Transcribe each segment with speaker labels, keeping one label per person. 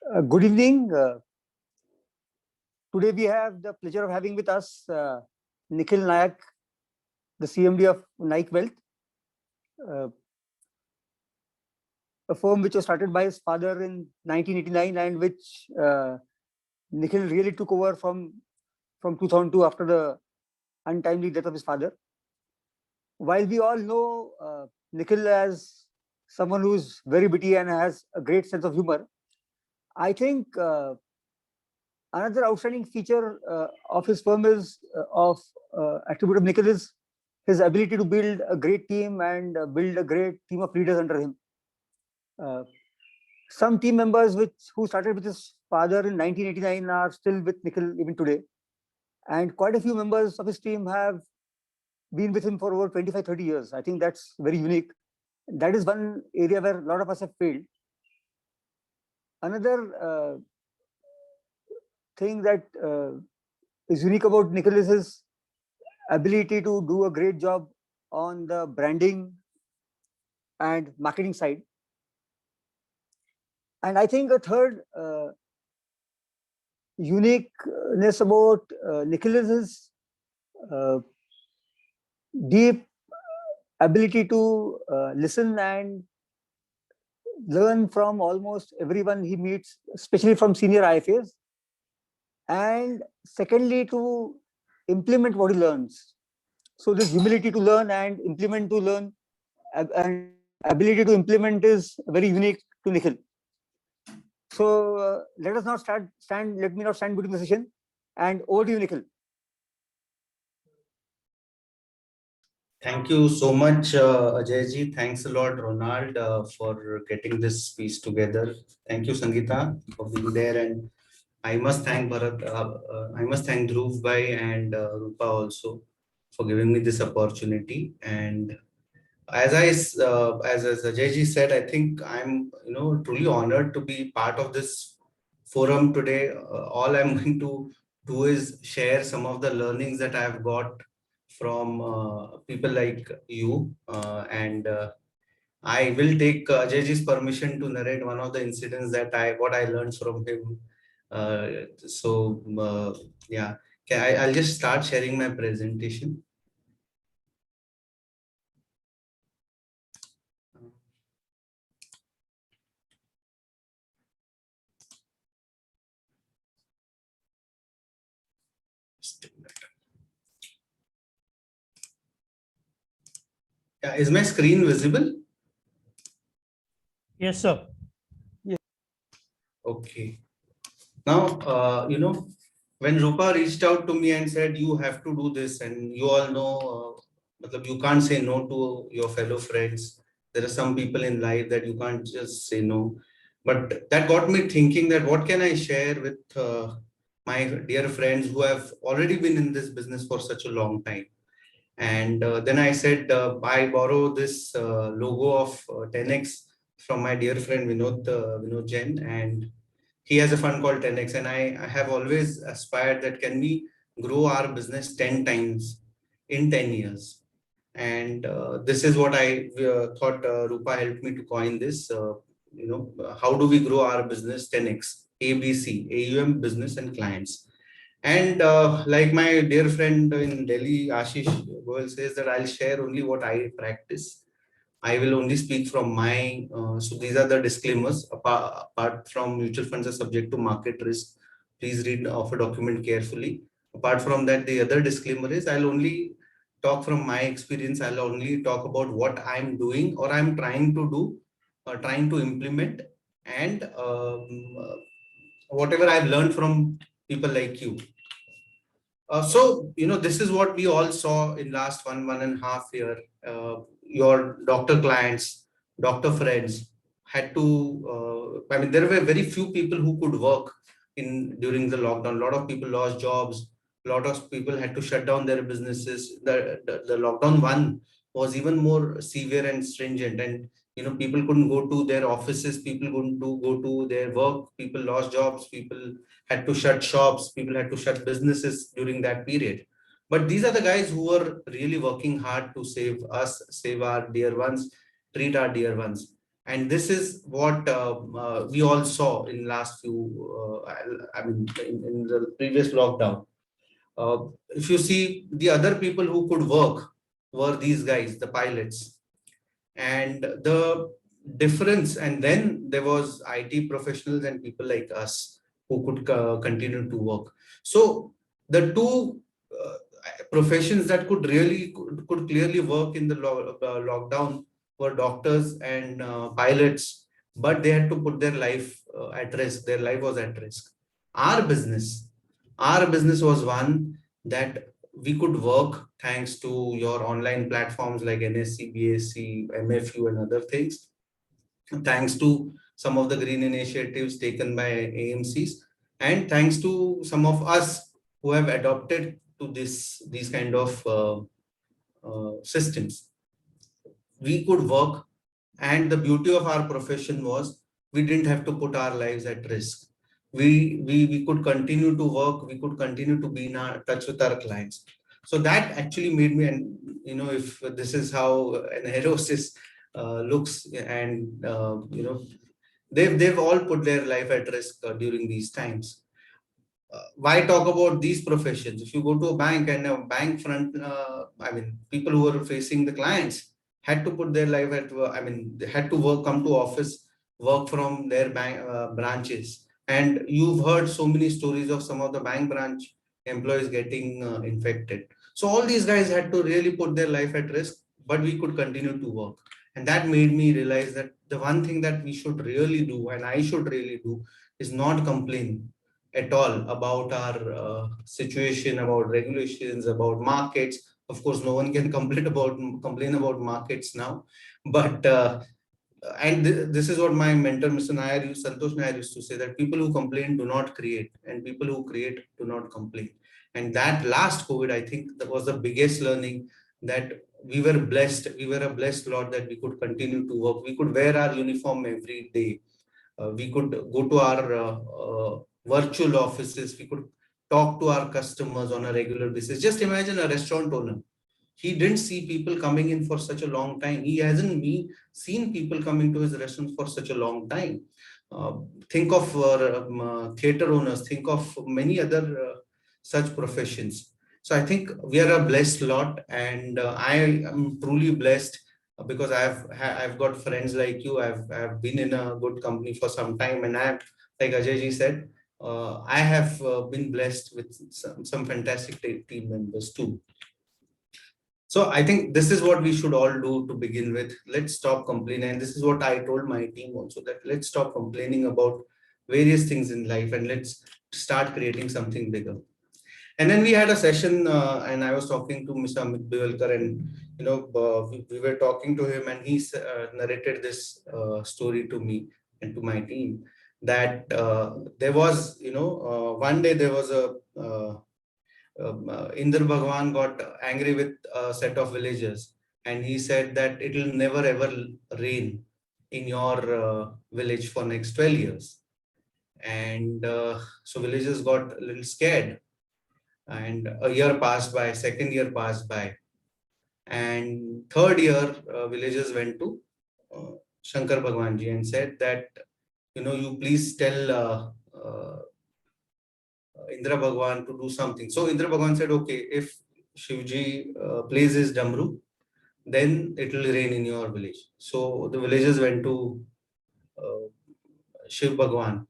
Speaker 1: Good evening. Today we have the pleasure of having with us Nikhil Naik, the CMD of Naik Wealth, uh, a firm which was started by his father in 1989 and which Nikhil really took over from 2002 after the untimely death of his father. While we all know Nikhil as someone who's very witty and has a great sense of humor, I think another outstanding feature of his firm is attribute of Nikhil is his ability to build a great team and build a great team of leaders under him. Uh, some team members who started with his father in 1989 are still with Nikhil even today, and quite a few members of his team have been with him for over 25, 30 years. I think that's very unique. That is one area where a lot of us have failed. Another thing that is unique about Nikhil is his ability to do a great job on the branding and marketing side. And I think a third uniqueness about Nikhil is his uh, deep ability to listen and learn from almost everyone he meets, especially from senior IFAs. And secondly, to implement what he learns. So this humility to learn and implement to learn and ability to implement is very unique to Nikhil. So let us not stand. Let me not stand between the session. And over to you, Nikhil.
Speaker 2: Thank you so much, Ajayji. Thanks a lot, Ronald, for getting this piece together. Thank you, Sangeeta, for being there. And I must thank Bharat, I must thank Dhruv Bhai and Rupa also for giving me this opportunity. And as Ajayji said, I think I'm truly honored to be part of this forum today. All I'm going to do is share some of the learnings that I've got from people like you, and I will take Ajayji's permission to narrate one of the incidents that what I learned from him. Yeah, I'll just start sharing my presentation. Yeah, is my screen visible?
Speaker 3: Yes, sir.
Speaker 1: Yeah.
Speaker 2: Okay. Now, when Rupa reached out to me and said, you have to do this, and you all know, you can't say no to your fellow friends. There are some people in life that you can't just say no. But that got me thinking that what can I share with my dear friends who have already been in this business for such a long time. And then I said, I borrow this logo of 10x from my dear friend Vinod Jain, and he has a fund called 10x. And I have always aspired that can we grow our business 10 times in 10 years. And this is what I thought Rupa helped me to coin this. How do we grow our business 10x? ABC, AUM, business and clients. And like my dear friend in Delhi, Ashish Goel says that I'll share only what I practice. I will only speak from my, so these are the disclaimers. Apart from mutual funds are subject to market risk, please read offer document carefully. Apart from that, the other disclaimer is I'll only talk from my experience. I'll only talk about what I'm doing or I'm trying to do, trying to implement, and whatever I've learned from people like you. This is what we all saw in last 1.5 year. Your doctor clients, doctor friends had to, there were very few people who could work during the lockdown. A lot of people lost jobs. A lot of people had to shut down their businesses. The lockdown one was even more severe and stringent. And, people couldn't go to their offices. People couldn't go to their work. People lost jobs. People had to shut shops, people had to shut businesses during that period. But these are the guys who were really working hard to save us, save our dear ones, treat our dear ones. And this is what we all saw in last few, in the previous lockdown. If you see, the other people who could work were these guys, the pilots. And the difference, and then there was IT professionals and people like us who could continue to work. So the two professions that could clearly work in the lockdown were doctors and pilots, but they had to put their life at risk. Their life was at risk. Our business, our business was one that we could work thanks to your online platforms like NSC, BSc, MFU, and other things. Thanks to some of the green initiatives taken by AMCs, and thanks to some of us who have adopted to these kind of systems, we could work. And the beauty of our profession was we didn't have to put our lives at risk. We could continue to work, we could continue to be in our touch with our clients. So that actually made me, and if this is how an aerosis looks, and they've all put their life at risk during these times. Why talk about these professions? If you go to a bank, and a bank front, people who are facing the clients had to put their life at, they had to work, come to office, work from their bank branches. And you've heard so many stories of some of the bank branch employees getting infected. So all these guys had to really put their life at risk, but we could continue to work. And that made me realize that the one thing that we should really do, and I should really do, is not complain at all about our situation, about regulations, about markets. Of course, no one can complain about markets now, but this is what my mentor, Mr. Santosh Nair, used to say, that people who complain do not create, and people who create do not complain. And that last COVID, I think that was the biggest learning, that we were blessed. We were a blessed lot that we could continue to work. We could wear our uniform every day. We could go to our virtual offices. We could talk to our customers on a regular basis. Just imagine a restaurant owner. He didn't see people coming in for such a long time. He hasn't seen people coming to his restaurants for such a long time. Think of theater owners, think of many other such professions. So I think we are a blessed lot, and I am truly blessed because I've got friends like you. I've been in a good company for some time, and I've, like Ajay ji said, I have been blessed with some fantastic team members too. So I think this is what we should all do to begin with. Let's stop complaining. And this is what I told my team also, that let's stop complaining about various things in life, and let's start creating something bigger. And then we had a session, and I was talking to Mr. Amit Bivalkar, and we were talking to him, and he narrated this story to me and to my team, that there was, one day there was a Indra Bhagwan got angry with a set of villagers, and he said that it will never ever rain in your village for next 12 years. And so villagers got a little scared, and a year passed by, second year passed by, and third year villagers went to Shankar Bhagwanji and said that, you please tell Indra Bhagwan to do something. So Indra Bhagwan said, okay, if Shivji plays his Damru, then it will rain in your village. So the villagers went to Shiv Bhagwan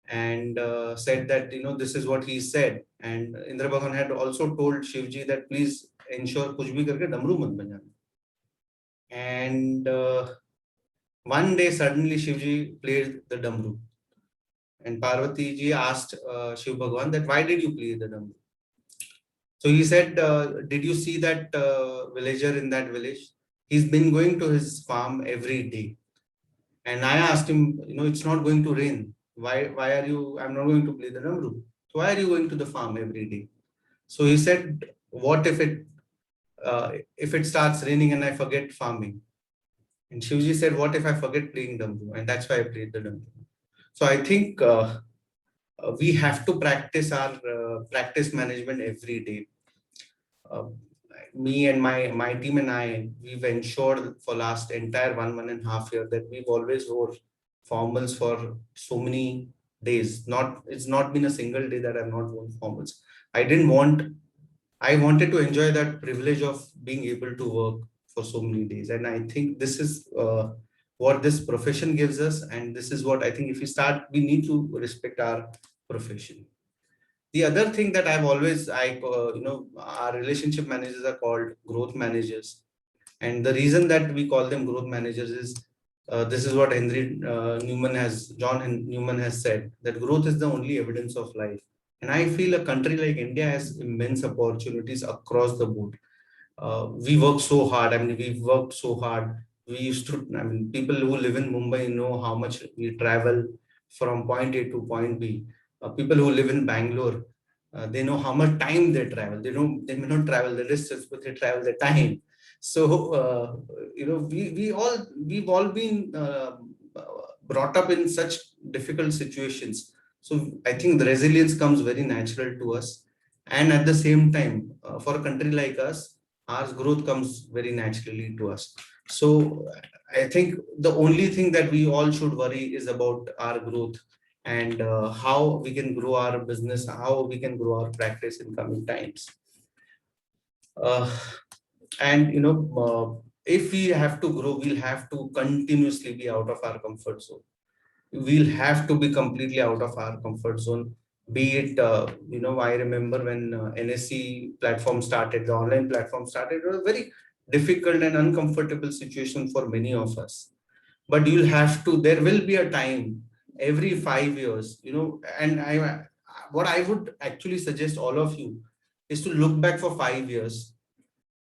Speaker 2: and said that, this is what he said. And Indra Bhagwan had also told Shivji that please ensure kuch bhi karke Damru mat banjana. And one day suddenly Shivji played the Damru. And Parvati ji asked Shiv Bhagwan that why did you play the Damru? So he said, did you see that villager in that village? He's been going to his farm every day. And I asked him, it's not going to rain. Why are you, I'm not going to play the Damru. So why are you going to the farm every day? So he said, what if it starts raining and I forget farming? And Shivji said, what if I forget playing Damru? And that's why I played the Damru. So I think we have to practice our practice management every day. me and my team and I, we've ensured for last entire 1.5 year that we've always wore formals for so many days. It's not been a single day that I've not worn formals. I didn't want, I wanted to enjoy that privilege of being able to work for so many days. And I think this is what this profession gives us. And this is what I think if we start, we need to respect our profession. The other thing that I've always, our relationship managers are called growth managers. And the reason that we call them growth managers is this is what John Newman has said, that growth is the only evidence of life. And I feel a country like India has immense opportunities across the board. We work so hard. I mean, we've worked so hard. We used to, I mean, people who live in Mumbai know how much we travel from point A to point B. People who live in Bangalore, they know how much time they travel. They may not travel the distance, but they travel the time. So, we've all been brought up in such difficult situations. So I think the resilience comes very natural to us. And at the same time, for a country like us, our growth comes very naturally to us. So I think the only thing that we all should worry is about our growth and how we can grow our business, how we can grow our practice in coming times. Uh, and if we have to grow, we'll have to continuously be out of our comfort zone. We'll have to be completely out of our comfort zone. Be it, I remember when NSE platform started, the online platform started, it was a very difficult and uncomfortable situation for many of us. But you'll have to, there will be a time every 5 years, and what I would actually suggest all of you is to look back for 5 years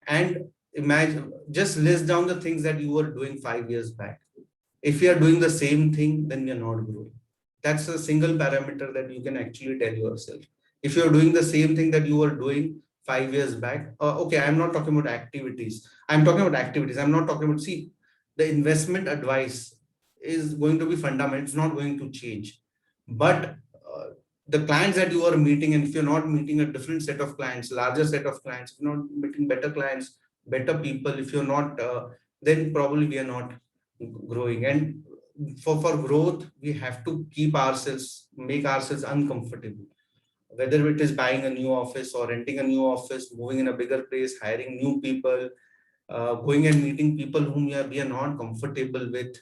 Speaker 2: and imagine, just list down the things that you were doing 5 years back. If you are doing the same thing, then you're not growing. That's a single parameter that you can actually tell yourself. If you're doing the same thing that you were doing 5 years back, okay, I'm not talking about activities. I'm talking about activities. I'm not talking about, see, the investment advice is going to be fundamental. It's not going to change. But the clients that you are meeting, and if you're not meeting a different set of clients, larger set of clients, if you're not meeting better clients, better people, if you're not, then probably we are not growing. And for growth, we have to make ourselves uncomfortable, whether it is buying a new office or renting a new office, moving in a bigger place, hiring new people, going and meeting people whom we are not comfortable with.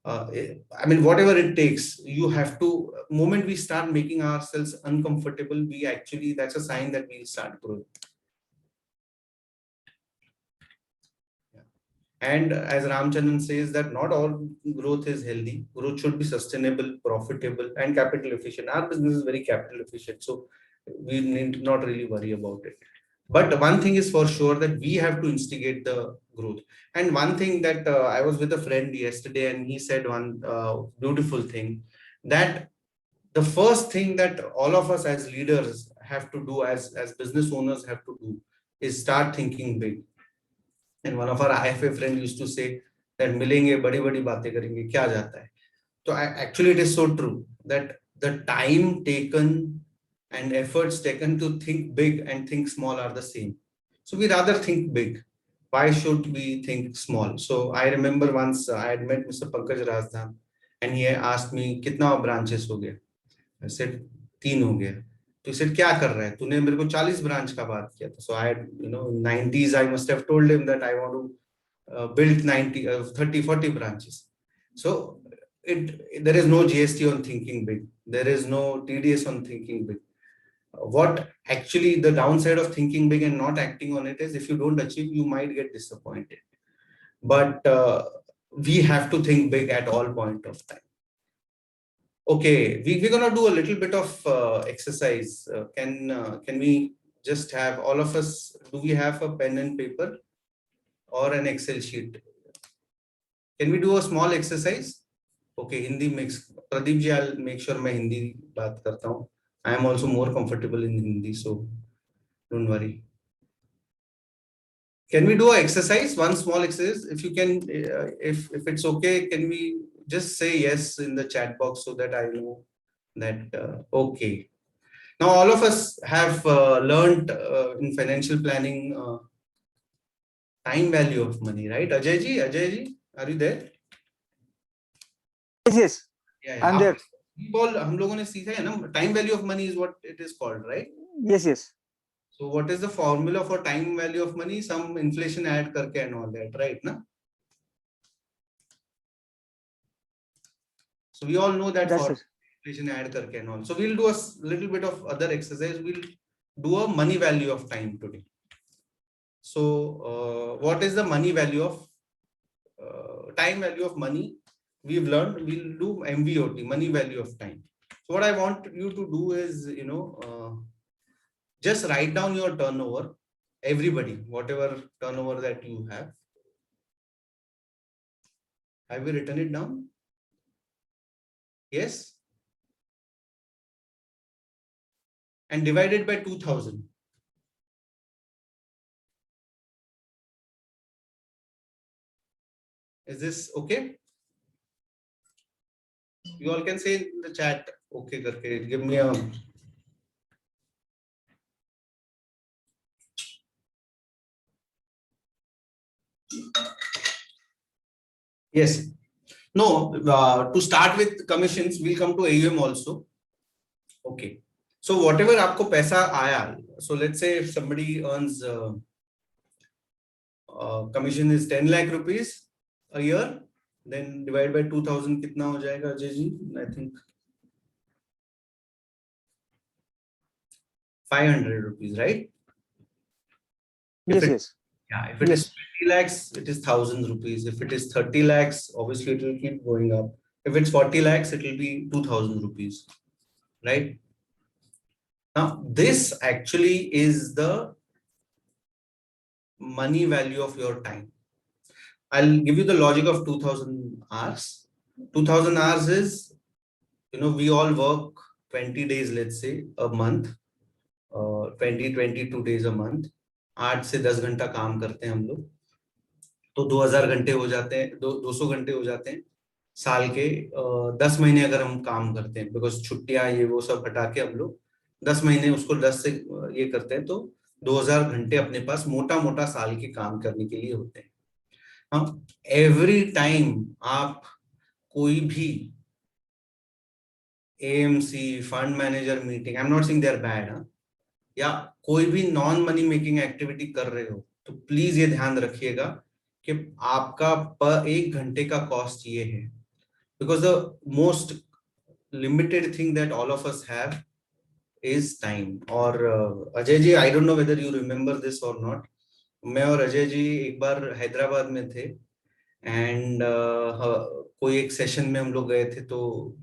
Speaker 2: I mean, whatever it takes, you have to, moment we start making ourselves uncomfortable, that's a sign that we'll start growing. And as Ramchandran says, that not all growth is healthy. Growth should be sustainable, profitable, and capital efficient. Our business is very capital efficient, so we need not really worry about it. But one thing is for sure, that we have to instigate the growth. And one thing that I was with a friend yesterday, and he said one beautiful thing, that the first thing that all of us as leaders have to do, as business owners have to do, is start thinking big. And one of our IFA friends used to say that मिलेंगे बड़ी बड़ी बातें करेंगे क्या जाता है. So actually it is so true that the time taken and efforts taken to think big and think small are the same. So we rather think big. Why should we think small? So I remember once I had met Mr. Pankaj Rajdhan, and he asked me कितना branches हो गया. I said 3 हो गया. तो इसे क्या कर रहा है तूने मेरे को 40 ब्रांच का बात किया था. So I had, 90s I must have told him that I want to build 30-40 branches. So there is no GST on thinking big, there is no TDS on thinking big. What actually the downside of thinking big and not acting on it is, if you don't achieve, you might get disappointed. But we have to think big at all point of time. Okay, we're gonna do a little bit of exercise. Can we just have all of us? Do we have a pen and paper or an Excel sheet? Can we do a small exercise? Okay, Hindi mix. Pradeep ji, I'll make sure मैं हिंदी बात करता हूँ. I am also more comfortable in Hindi, so don't worry. Can we do an exercise? One small exercise. If you can, if it's okay, can we just say yes in the chat box so that I know that okay. Now all of us have learned in financial planning time value of money, right? Ajay ji, are you there?
Speaker 1: Yes, yes.
Speaker 2: Yeah,
Speaker 1: I'm there.
Speaker 2: हम लोगों ने सीखा है ना, time value of money is what it is called, right?
Speaker 1: Yes, yes.
Speaker 2: So what is the formula for time value of money? Some inflation add करके and all that, right? Na? So we all know that
Speaker 1: That's
Speaker 2: for
Speaker 1: it.
Speaker 2: inflation add करके and all. So we'll do a little bit of other exercise. We'll do a money value of time today. So what is the money value of time value of money? We've learned. We'll do MVOT, money value of time. So what I want you to do is, just write down your turnover, everybody, whatever turnover that you have. Have you written it down? Yes. And divided by 2000. Is this okay? You all can say in the chat, okay, karke. Give me a. Yes. No, to start with commissions, we'll come to AUM also. Okay. So whatever आपको पैसा आया, so let's say if somebody earns commission is 10 lakh rupees a year, then divide by 2000 कितना हो जाएगा Ajay ji? I think 500 rupees, right?
Speaker 1: Yes, yes.
Speaker 2: Yeah, if it is 20 lakhs, it is 1000 rupees. If it is 30 lakhs, obviously it will keep going up. If it's 40 lakhs, it will be 2000 rupees, right? Now, this actually is the money value of your time. I'll give you the logic of 2000 hours. 2000 hours is, we all work 20 days, let's say, a month, 22 days a month. 8 से 10 घंटा काम करते हैं हम लोग, तो 2000 घंटे हो जाते हैं, 200 घंटे हो जाते हैं साल के। 10 महीने अगर हम काम करते हैं, बिकॉज छुट्टियां ये वो सब हटा के हम लोग 10 महीने उसको 10 से ये करते हैं, तो 2000 घंटे अपने पास मोटा मोटा साल के काम करने के लिए होते हैं। हाँ, एवरी टाइम आप कोई भी AMC, fund manager meeting, I am not saying they are bad, या कोई भी नॉन मनी मेकिंग एक्टिविटी कर रहे हो, तो प्लीज ये ध्यान रखिएगा कि आपका पर 1 घंटे का कॉस्ट ये है, because the most limited thing that all of us have is time. और Ajay ji, I don't know whether you remember this और नॉट, मैं और अजय जी एक बार हैदराबाद में थे, एंड कोई एक सेशन में हम लोग गए थे, तो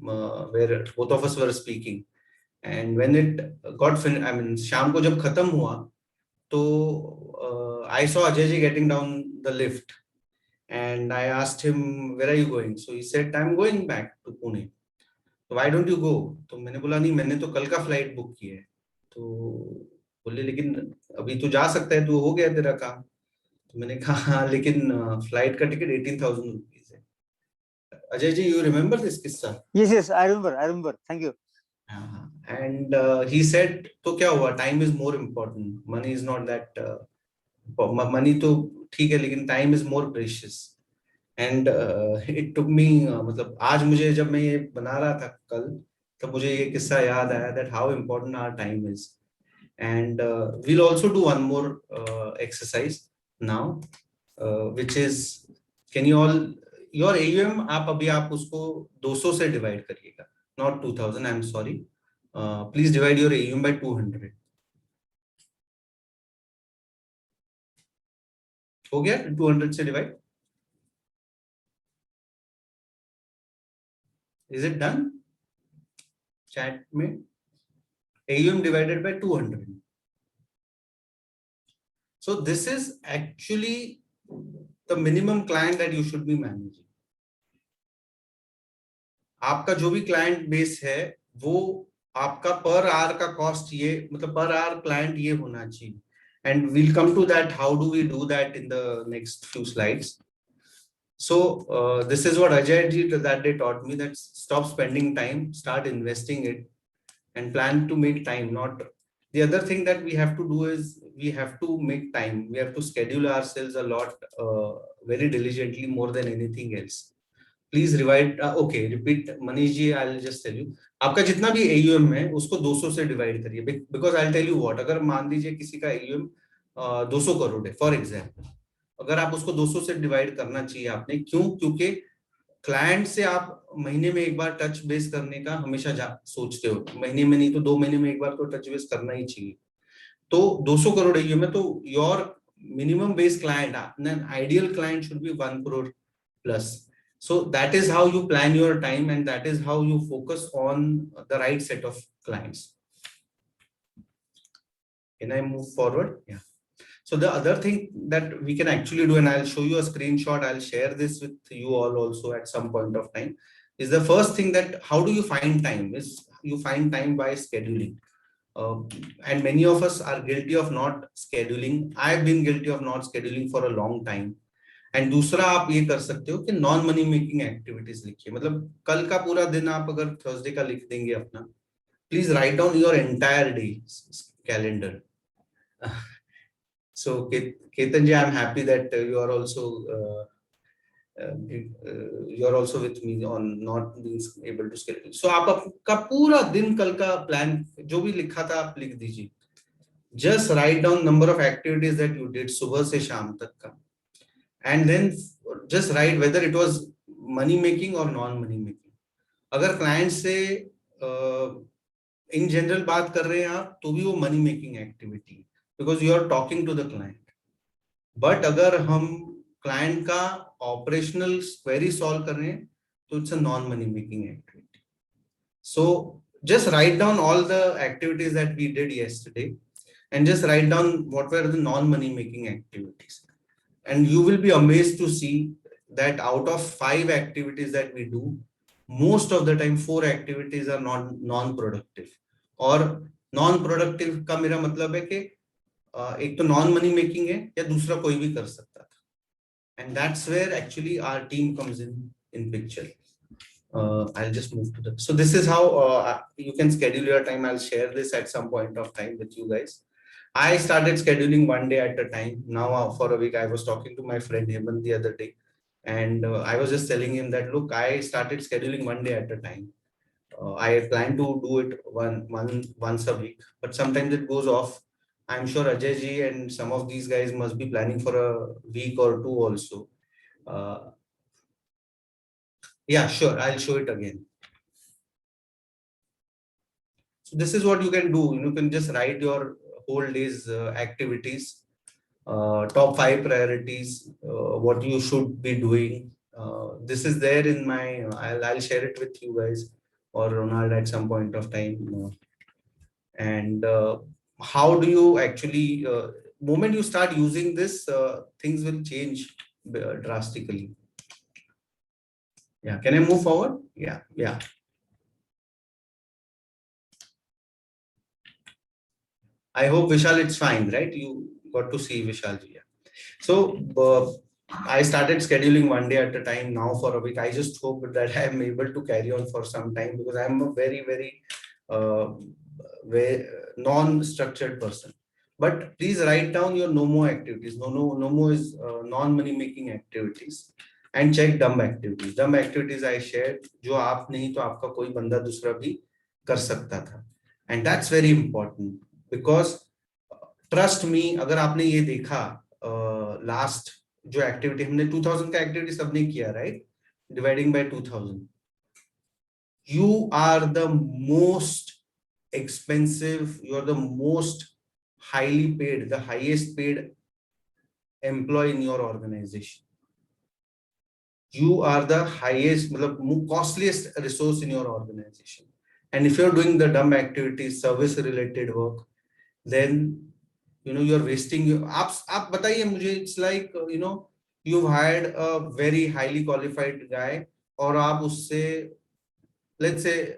Speaker 2: where both of us were speaking, and when it got finish, I mean शाम को जब खत्म हुआ, तो I saw Ajay ji getting down the lift, and I asked him, where are you going? So he said, I'm going back to Pune. So why don't you go? तो मैंने बोला, नहीं, मैंने तो कल का फ्लाइट बुक किया है। तो बोले, लेकिन अभी तो जा सकता है, तो हो गया तेरा काम। तो मैंने कहा, हाँ, लेकिन फ्लाइट का टिकट 18,000 रुपीज है। Ajay ji, you remember this किस्सा?
Speaker 1: Yes, yes, I remember. Thank you.
Speaker 2: And he said, तो क्या हुआ, time is more important, money is not that, money तो ठीक है, लेकिन time is more precious. And it took me, मतलब आज मुझे जब मैं ये बना रहा था कल, तब मुझे ये किस्सा याद आया, that how important our time is. And we'll also do one more exercise now, which is, can you all, your AUM आप उसको 200 से डिवाइड करिएगा, not 2000, I am sorry, please divide your AUM by 200। हो गया 200 से divide? Is it done? Chat में AUM divided by 200. So this is actually the minimum client that you should be managing. आपका जो भी client base है, वो आपका per hour का cost ये, मतलब per hour client ये होना चाहिए. And we'll come to that. How do we do that in the next few slides? So this is what Ajay ji that day taught me, that stop spending time, start investing it, and plan to make time, not The other thing that we have to do is we have to make time. We have to schedule ourselves a lot, very diligently, more than anything else. Please divide. Okay, repeat, Manish ji. I'll just tell you. आपका जितना भी AUM है उसको 200 से divide करिए. Because I'll tell you what. अगर मान लीजिए किसी का AUM 200 करोड़ है, फॉर एग्जाम्पल, अगर आप उसको 200 से डिवाइड करना चाहिए आपने. क्यों? क्योंकि क्लाइंट से आप महीने में एक बार टच बेस करने का हमेशा सोचते हो. महीने में नहीं तो 2 महीने में एक बार तो टच बेस करना ही चाहिए. तो 200 करोड़ AUM है, तो your minimum base client, ideal client should be 1 crore plus. So that is how you plan your time, and that is how you focus on the right set of clients. Can I move forward? Yeah. So the other thing that we can actually do, and I'll show you a screenshot, I'll share this with you all also at some point of time, is the first thing that how do you find time? Is you find time by scheduling. And many of us are guilty of not scheduling. I've been guilty of not scheduling for a long time. And दूसरा आप ये कर सकते हो कि non money making activities लिखिए. मतलब कल का पूरा दिन आप अगर थर्सडे का लिख देंगे अपना, please write down your entire day calendar. So Ketan ji, I am happy that you are also with me on not being able to schedule. So आप आपका पूरा दिन कल का प्लान जो भी लिखा था आप लिख दीजिए. Just write down number of activities that you did सुबह से शाम तक का. And then just write whether it was money making or non money making. अगर क्लाइंट से इन जनरल बात कर रहे हैं आप तो भी वो money making activity, because you are talking to the client. But अगर हम क्लाइंट का ऑपरेशनल क्वेरी सॉल्व कर रहे हैं तो it's a non money making activity. So just write down all the activities that we did yesterday and just write down what were the non money making activities. And you will be amazed to see that out of 5 activities that we do, most of the time 4 activities are non-productive. और non-productive का मेरा मतलब है कि एक तो non money making है या दूसरा कोई भी कर सकता था. And that's where actually our team comes in picture. I'll just move to the. So this is how you can schedule your time. I'll share this at some point of time with you guys. I started scheduling one day at a time. Now for a week, I was talking to my friend Hemant the other day, and I was just telling him that, look, I started scheduling one day at a time. I plan to do it once a week, but sometimes it goes off. I'm sure Ajay ji and some of these guys must be planning for a week or two also. Yeah, sure. I'll show it again. So this is what you can do. You can just write your whole day's activities, top 5 priorities, what you should be doing. This is there in my, I'll share it with you guys or Ronald at some point of time. And how do you actually, moment you start using this, things will change drastically. Yeah, can I move forward? Yeah. I hope Vishal, it's fine, right? You got to see Vishal ji. Yeah. So I started scheduling one day at a time now for a week. I just hope that I am able to carry on for some time because I am a very, very non-structured person. But please write down your no more activities. No more is non-money making activities. And check dumb activities. Dumb activities I shared, जो आप नहीं तो आपका कोई बंदा दूसरा भी कर सकता था. And that's very important because trust me, अगर आपने ये देखा last जो एक्टिविटी हमने 2000 का एक्टिविटी सबने किया, right? Dividing by 2000. You are the most expensive, you are the most highly paid, the highest paid employee in your organization. You are the highest, costliest resource in your organization. And if you're doing the dumb activities, service related work, then you're wasting your आप बताइए मुझे, it's like you've hired a very highly qualified guy और आप उससे let's say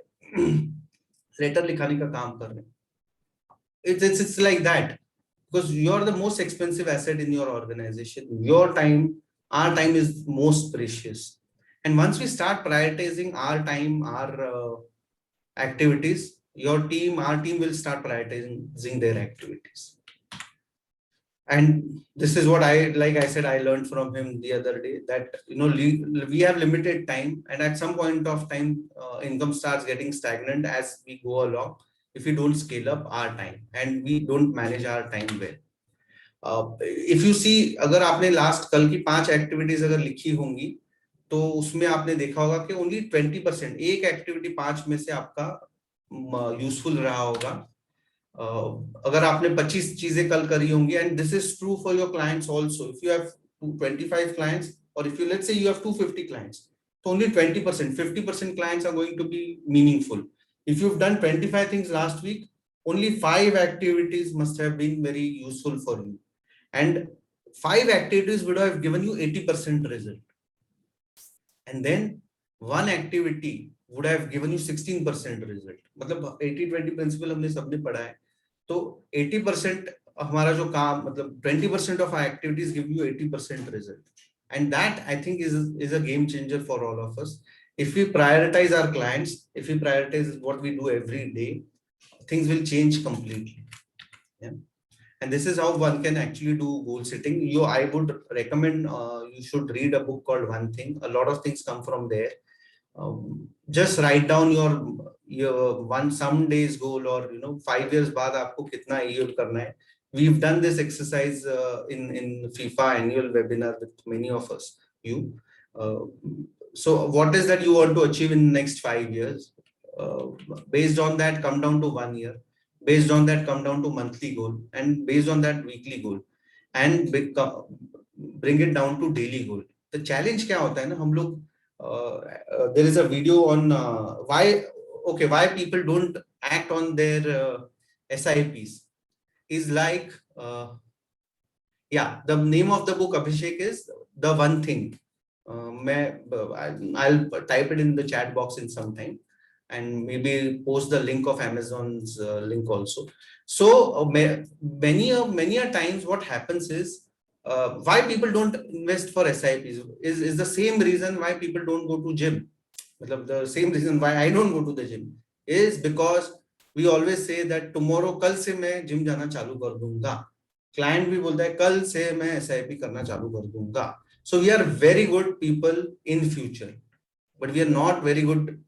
Speaker 2: letter लिखाने का काम कर रहे हैं. It's like that because you're the most expensive asset in your organization. Your time, our time is most precious. And once we start prioritizing our time, our activities, your team, our team will start prioritizing their activities. And this is what like I said, I learned from him the other day, that we have limited time, and at some point of time income starts getting stagnant as we go along if we don't scale up our time and we don't manage our time well. If you see, अगर आपने last कल की 5 activities अगर लिखी होंगी तो उसमें आपने देखा होगा कि ओनली 20%, एक एक्टिविटी 5 में से आपका यूजफुल रहा होगा। अगर आपने 25 चीजें कल करी होंगी, and this is true for your clients also, if you have 25 clients, or if you, let's say you have 250 clients, so only 20%, 50% clients are going to be meaningful. If you've done 25 things last week, only 5 activities must have been very useful for you, and 5 activities would have given you 80% result, and then one activity would have given you 16% result. मतलब 80-20 principal हमने सबने पढ़ा है, तो 80% हमारा जो काम, मतलब 20% of our activities give you 80% result, and that I think is a game changer for all of us. If we prioritize our clients, if we prioritize what we do every day, things will change completely. Yeah. And this is how one can actually do goal setting. I would recommend you should read a book called One Thing. A lot of things come from there. Just write down your one some days goal, or 5 years बाद आपको कितना AUM करना है. We've done this exercise in FIFA annual webinar with many of us. So what is that you want to achieve in the next 5 years? Based on that, come down to 1 year. Based on that, come down to monthly goal, and based on that, weekly goal, and bring it down to daily goal. The challenge क्या होता है ना, हम लोग there is a video on why people don't act on their SIPs. Is like the name of the book, Abhishek, is The One Thing. I'll type it in the chat box in some time, and maybe post the link of Amazon's link also. So many a times what happens is, why people don't invest for SIPs is the same reason why people don't go to gym. The same reason why I don't go to the gym is because we always say that tomorrow, कल से मैं gym जाना चालू कर दूंगा. Client भी बोलता है कल से मैं SIP करना चालू कर दूंगा. So we are very good people in future, but we are not very good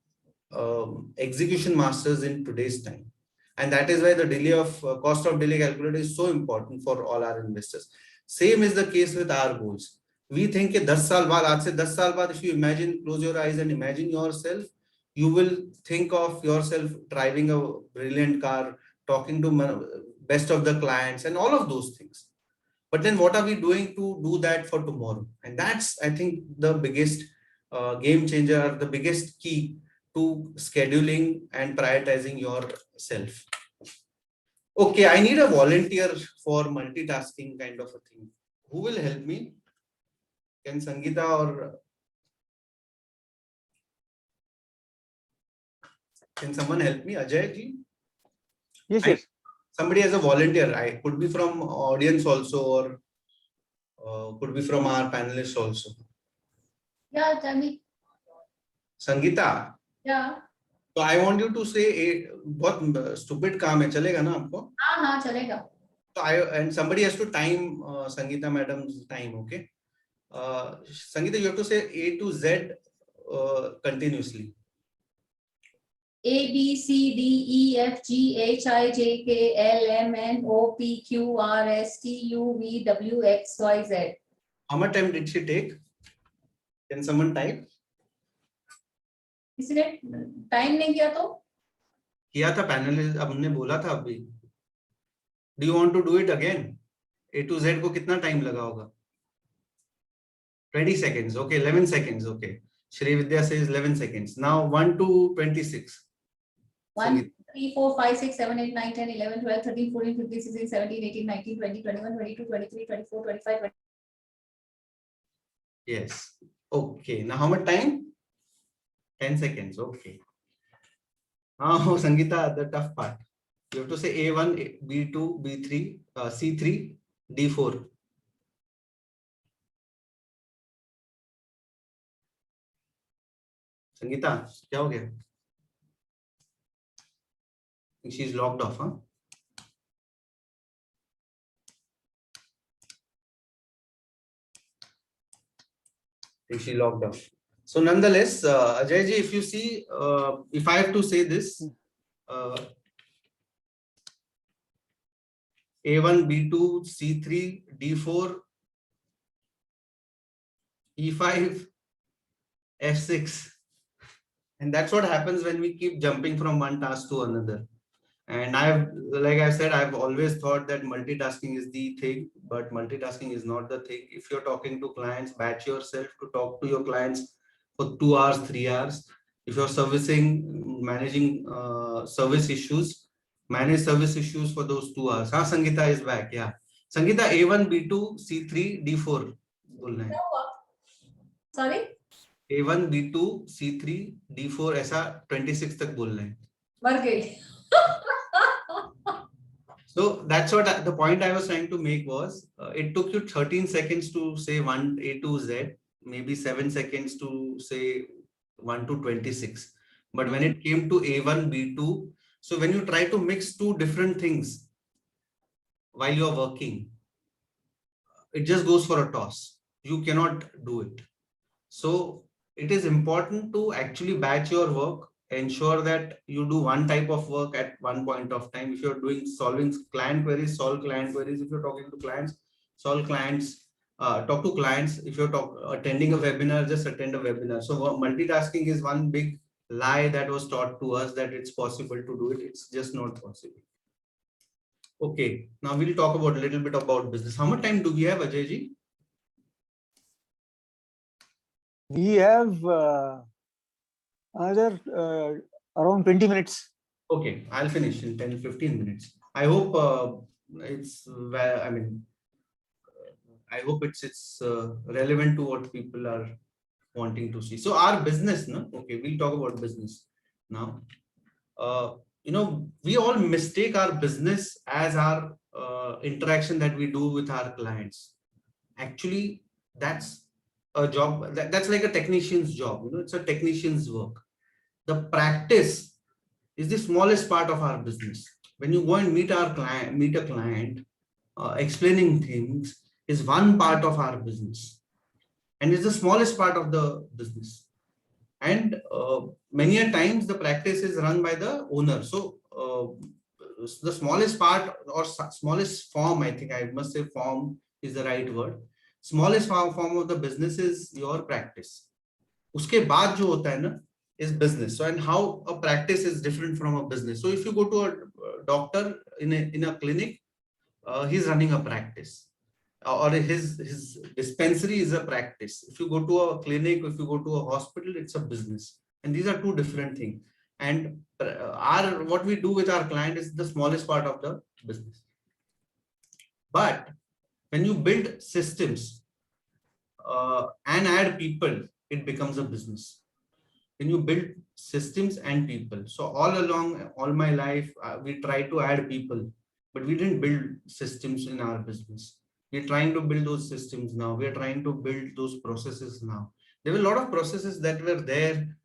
Speaker 2: execution masters in today's time, and that is why the delay of cost of delay calculator is so important for all our investors. Same is the case with our goals. We think कि 10 साल बाद, आज से 10 साल बाद, if you imagine, close your eyes and imagine yourself, you will think of yourself driving a brilliant car, talking to best of the clients and all of those things. But then what are we doing to do that for tomorrow? And that's, I think, the biggest game changer, the biggest key to scheduling and prioritizing yourself. Okay, I need a volunteer for multitasking kind of a thing. Who will help me? Can Sangeeta or can someone help me? Ajay ji?
Speaker 1: Yes.
Speaker 2: Somebody as a volunteer. I could be from audience also, or could be from our panelists also.
Speaker 3: Yeah, tell me.
Speaker 2: Sangeeta.
Speaker 3: Yeah.
Speaker 2: So I want you to say बहुत stupid काम है, चलेगा ना आपको?
Speaker 3: हाँ चलेगा.
Speaker 2: So and somebody has to time Sangeeta madam's time, okay? Sangeeta, you have to say A to Z continuously.
Speaker 3: A B C D E F G H I J K L M N O P Q R S T U V W X Y Z.
Speaker 2: How much time did she take? Can someone type?
Speaker 3: इसने time नहीं किया तो?
Speaker 2: किया था panelist, अब हमने बोला था अभी. Do you want to do it again? A to Z को कितना टाइम लगा होगा? 20 seconds. Okay, 11 seconds. Okay. Shri Vidya says 11 seconds. Now 1 to 26.
Speaker 3: 1, 3, 4, 5, 6, 7, 8, 9, 10, 11, 12, 13, 14, 15, 16, 17, 18, 19, 20, 21, 22, 23, 24, 25, 26.
Speaker 2: Yes. Okay. Now how much time? 10 seconds. Okay. Oh, Sangeeta, the tough part. You have to say A1, B2, B3, C3, D4. Sangeeta क्या हो गया? think she's logged off, huh? I think she logged off. So nonetheless, Ajay ji, if you see, if I have to say this, A1, B2, C3, D4, E5, F6. And that's what happens when we keep jumping from one task to another. And like I said, I've always thought that multitasking is the thing, but multitasking is not the thing. If you're talking to clients, batch yourself to talk to your clients for 2 hours, 3 hours. If you're managing service issues, manage service issues for those 2 hours. Sangeeta is back. Yeah. Sangeeta, A1, B2, C3, D4.
Speaker 3: Sorry?
Speaker 2: A1, B2, C3, D4 ऐसा 26 तक बोलना है.
Speaker 3: मर गई.
Speaker 2: So that's what the point I was trying to make was, it took you 13 seconds to say 1 A to Z, maybe 7 seconds to say 1 to 26. But when it came to A1, B2, so when you try to mix two different things while you're working, it just goes for a toss. You cannot do it. So it is important to actually batch your work, ensure that you do one type of work at one point of time. If you're solving client queries, solve client queries. If you're talking to clients, solve clients, talk to clients. If you're attending a webinar, just attend a webinar. So multitasking is one big lie that was taught to us, that it's possible to do it. It's just not possible. Okay, now we'll talk about a little bit about business. How much time do we have, Ajay ji?
Speaker 1: We have another around 20 minutes.
Speaker 2: Okay, I'll finish in 10-15 minutes. I hope I hope it's relevant to what people are wanting to see. So our business, no? Okay, we'll talk about business now. We all mistake our business as our interaction that we do with our clients. Actually, that's a job that's like a technician's job. It's a technician's work. The practice is the smallest part of our business. When you go and meet a client, explaining things is one part of our business, and it's the smallest part of the business. And many a times the practice is run by the owner. So the smallest part or smallest form, I think I must say form is the right word. Smallest form of the business is your practice. Uske baad jo hota hai na is business. So, and how a practice is different from a business. So if you go to a doctor in a clinic, he's running a practice, or his dispensary is a practice. If you go to a clinic, if you go to a hospital, it's a business. And these are two different things. And what we do with our client is the smallest part of the business. But when you build systems and add people, it becomes a business. When you build systems and people. So all along, all my life, we try to add people, but we didn't build systems in our business. We're trying to build those systems now. We're trying to build those processes now. There were a lot of processes that were there,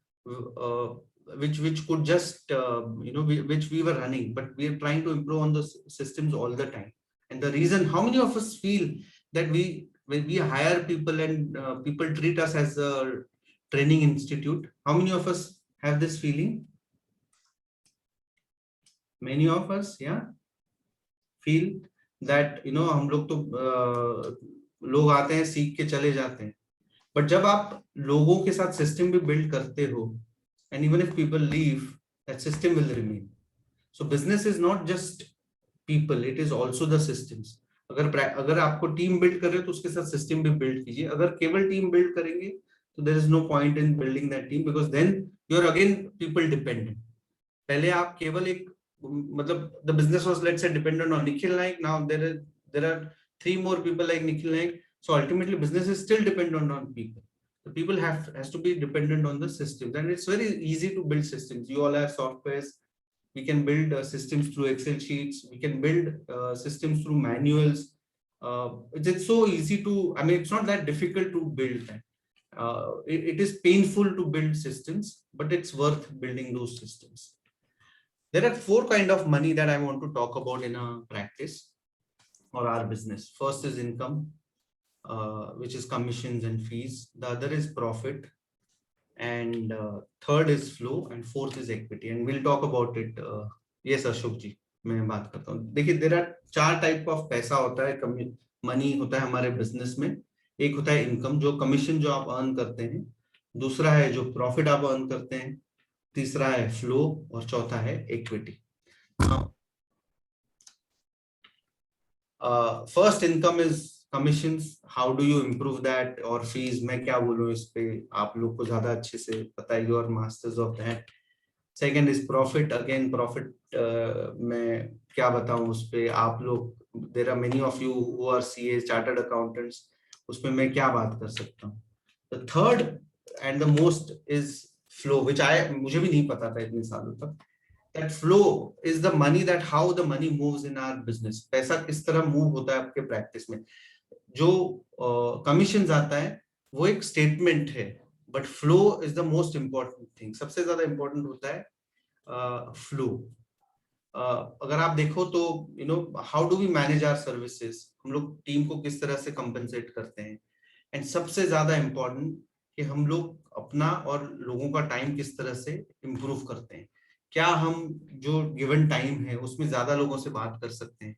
Speaker 2: which could just, which we were running, but we are trying to improve on those systems all the time. And the reason, how many of us feel that when we hire people and people treat us as a training institute? How many of us have this feeling? Many of us, yeah, feel that हम लोग तो लोग आते हैं सीख के चले जाते हैं, but जब आप लोगों के साथ सिस्टम भी बिल्ड करते हो, and even if people leave, that system will remain. So business is not just people, it is also the systems. अगर आपको टीम बिल्ड कर रहे हो तो उसके साथ सिस्टम भी बिल्ड कीजिए. अगर केवल टीम बिल्ड करेंगे so there is no point in building that team, because then you're again people dependent. पहले आप केवल एक मतलब the business was, let's say, dependent on Nikhil Naik. Now there are 3 more people like Nikhil Naik. So ultimately business is still dependent on people. The people has to be dependent on the systems, and it's very easy to build systems. You all have softwares. We can build systems through Excel sheets. We can build systems through manuals. It's so easy to, I mean, it's not that difficult to build that. It is painful to build systems, but it's worth building those systems. There are 4 kind of money that I want to talk about in a practice or our business. First is income, which is commissions and fees. The other is profit, and third is flow, and fourth is equity. And we'll talk about it. Yes, Ashok ji, मैं बात करता हूँ. देखिए, there are 4 type of पैसा होता है, money होता है हमारे बिजनेस में. एक होता है इनकम, जो कमीशन जो आप अर्न करते हैं. दूसरा है जो प्रॉफिट आप अर्न करते हैं. तीसरा है फ्लो, और चौथा है equity. First income is commissions. How do you improve that? और फीस मैं क्या बोलूं इस पे, आप लोग को ज्यादा अच्छे से पता है, you are masters of that. Second is profit. Again profit मैं क्या बताऊं उस पे, आप लोग, there are many of you who are CA, chartered accountants, उसमें मैं क्या बात कर सकता हूँ. The third and the most is flow, which मुझे भी नहीं पता था इतने सालों तक. That flow is the money, that how the money moves in our business. पैसा किस तरह मूव होता है आपके प्रैक्टिस में. जो कमीशन आता है वो एक स्टेटमेंट है, but flow is the most important thing. सबसे ज्यादा इंपॉर्टेंट होता है फ्लो. अगर आप देखो तो you know, how do we manage our services, हम लोग टीम को किस तरह से कंपनसेट करते हैं. एंड सबसे ज्यादा इंपॉर्टेंट कि हम लोग अपना और लोगों का टाइम किस तरह से इम्प्रूव करते हैं. क्या हम जो गिवन टाइम है उसमें ज्यादा लोगों से बात कर सकते हैं?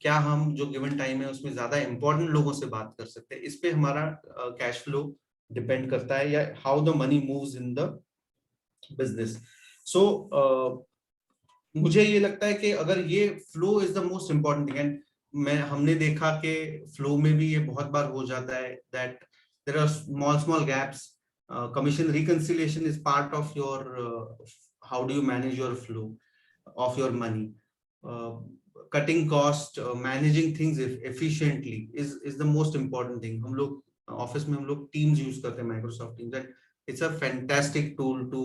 Speaker 2: क्या हम जो गिवन टाइम है उसमें ज्यादा इंपॉर्टेंट लोगों से बात कर सकते हैं? इस पे हमारा कैश फ्लो डिपेंड करता है, या how the money moves in the business. So मुझे ये लगता है कि अगर ये flow is the most important thing. And हमने देखा कि फ्लो में भी ये बहुत बार हो जाता है that there are small gaps. Commission reconciliation is part of your how do you manage your flow of your money. Cutting cost, managing things efficiently is the most important thing. हम लोग office में हम लोग teams use करते हैं, Microsoft teams. That it's a fantastic tool to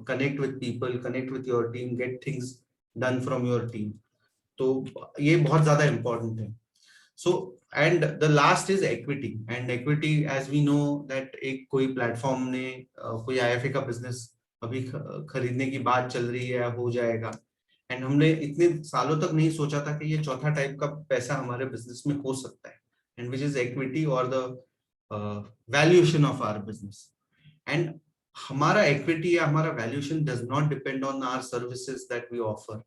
Speaker 2: connect with people, connect with your team, get things done from your team. तो ये बहुत ज्यादा important है. So and the last is equity. And equity, as we know that एक कोई platform ने कोई IFA का बिजनेस अभी खरीदने की बात चल रही है, हो जाएगा. एंड हमने इतने सालों तक नहीं सोचा था कि ये चौथा टाइप का पैसा हमारे बिजनेस में हो सकता है, एंड विच इज इक्विटी और the valuation of our business. And हमारा इक्विटी या हमारा valuation does not depend on our services that we offer.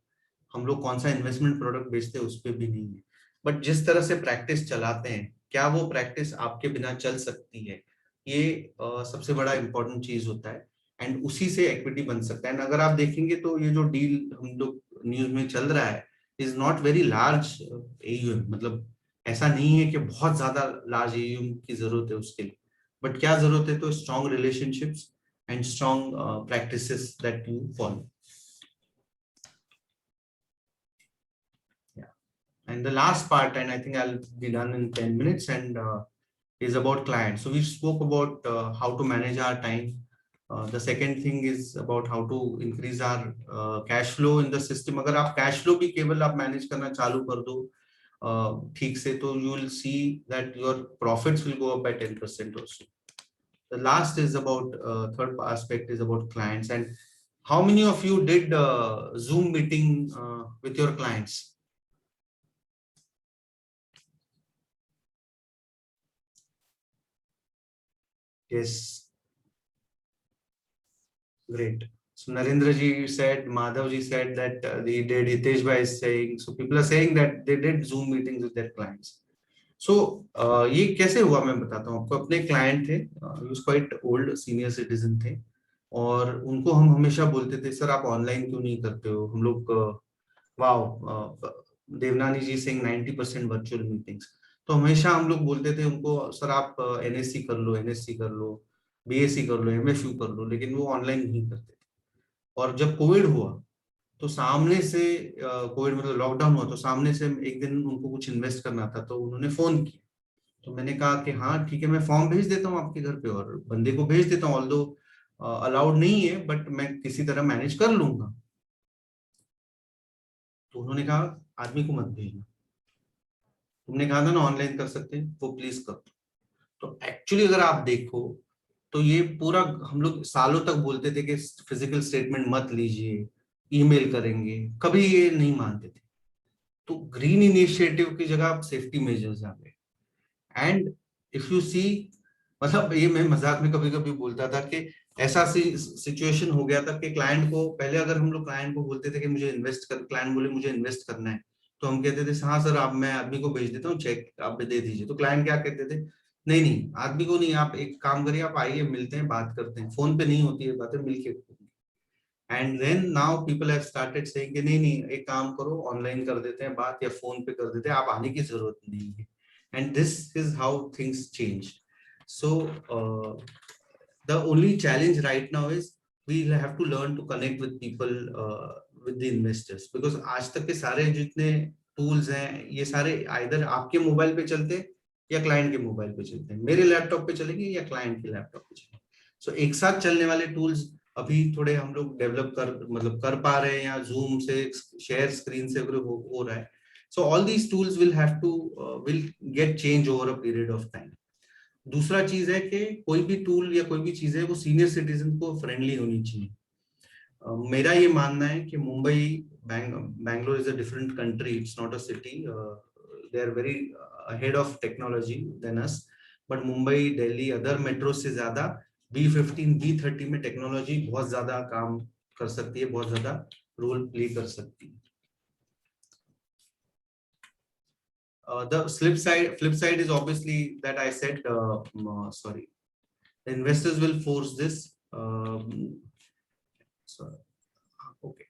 Speaker 2: हम लोग कौन सा इन्वेस्टमेंट प्रोडक्ट बेचते हैं उस पर भी नहीं है, बट जिस तरह से प्रैक्टिस चलाते हैं, क्या वो प्रैक्टिस आपके बिना चल सकती है, ये सबसे बड़ा इंपॉर्टेंट चीज होता है. एंड उसी से इक्विटी बन सकता है. एंड अगर आप देखेंगे तो ये जो डील हम लोग न्यूज में चल रहा है is not very large AUM. मतलब ऐसा नहीं है कि बहुत ज्यादा लार्ज AUM की जरूरत है उसके लिए, बट क्या जरूरत है तो strong relationships and strong practices that you follow. And the last part, and I think I'll be done in 10 minutes, and is about clients. So we spoke about how to manage our time. The second thing is about how to increase our cash flow in the system. अगर आप cash flow भी केवल आप manage करना चालू कर दो ठीक से, तो you will see that your profits will go up by 10% also. The last is about third aspect is about clients. And how many of you did Zoom meeting with your clients? Yes. Great. So Narendra ji said, Madhav ji said that they did. Hitesh bhai is saying. So people are saying that they did Zoom meetings with their clients. So ये कैसे हुआ मैं बताता हूँ आपको. अपने client थे, quite old senior citizen थे, और उनको हम हमेशा बोलते थे, सर आप ऑनलाइन क्यों नहीं करते हो. हम लोग वाओ, देवनानी जी सिंह 90% वर्चुअल मीटिंग्स. तो हमेशा हम लोग बोलते थे उनको, सर आप NSC कर लो, NSC कर लो, BSc कर लो, MFU कर लो, लेकिन वो ऑनलाइन नहीं करते थे. और जब कोविड हुआ तो सामने से, कोविड मतलब लॉकडाउन हुआ, तो सामने से एक दिन उनको कुछ इन्वेस्ट करना था, तो उन्होंने फोन किया. तो मैंने कहा कि हाँ ठीक है, मैं फॉर्म भेज देता हूँ आपके घर पे और बंदे को भेज देता हूँ, ऑल्दो अलाउड नहीं है, बट मैं किसी तरह मैनेज कर लूंगा. तो उन्होंने कहा आदमी को मत भेजना, तुमने कहा था ना ऑनलाइन कर सकते हैं, वो प्लीज कर दो. तो एक्चुअली अगर आप देखो तो ये पूरा हम लोग सालों तक बोलते थे कि फिजिकल स्टेटमेंट मत लीजिए, ईमेल करेंगे, कभी ये नहीं मानते थे। तो ग्रीन इनिशिएटिव की जगह आप सेफ्टी मेजर्स आ गए। एंड इफ यू सी, मतलब ये मैं मजाक में कभी कभी बोलता था कि ऐसा सिचुएशन हो गया था कि क्लाइंट को, पहले अगर हम लोग क्लाइंट को बोलते थे कि मुझे इन्वेस्ट कर, क्लाइंट बोले मुझे इन्वेस्ट करना है, तो हम कहते थे हाँ सर, आप, मैं आदमी को भेज देता हूँ, चेक आप दे दीजिए। तो क्लाइंट क्या कहते थे, नहीं नहीं आदमी को नहीं, आप एक काम करिए, आप आइए, मिलते हैं, बात करते हैं, फोन पे नहीं होती है बातें, मिलके। And then now people have started saying कि नहीं नहीं, एक काम करो, ऑनलाइन कर देते हैं बात, या फोन पे कर देते हैं, आप आने की जरूरत नहीं है। And this is how things change. So the only challenge right now is we'll have to learn to connect with people, with the investors, because आज तक के सारे जितने tools हैं, ये सारे either आपके मोबाइल पे चलते हैं या क्लाइंट के मोबाइल पे चलते हैं, मेरे लैपटॉप पे चलेंगे या क्लाइंट के लैपटॉप पे चलेंगे। सो एक साथ चलने वाले टूल्स अभी थोड़े हम लोग डेवलप कर, मतलब कर पा रहे हैं, या जूम से शेयर स्क्रीन से हो रहा है। So all these tools will have to will get change over a period of time. दूसरा चीज है कि कोई भी टूल या कोई भी चीज है वो सीनियर सिटीजन को फ्रेंडली होनी चाहिए। मेरा ये मानना है कि Mumbai, Bangalore is a different country, it's not a city, they are very ahead of technology than us, but Mumbai, Delhi, other metro से ज्यादा B15 B30 में टेक्नोलॉजी बहुत ज्यादा काम कर सकती है, बहुत ज्यादा रोल प्ले कर सकती है। The flip side is obviously that I said, sorry, the investors will force this. So, okay.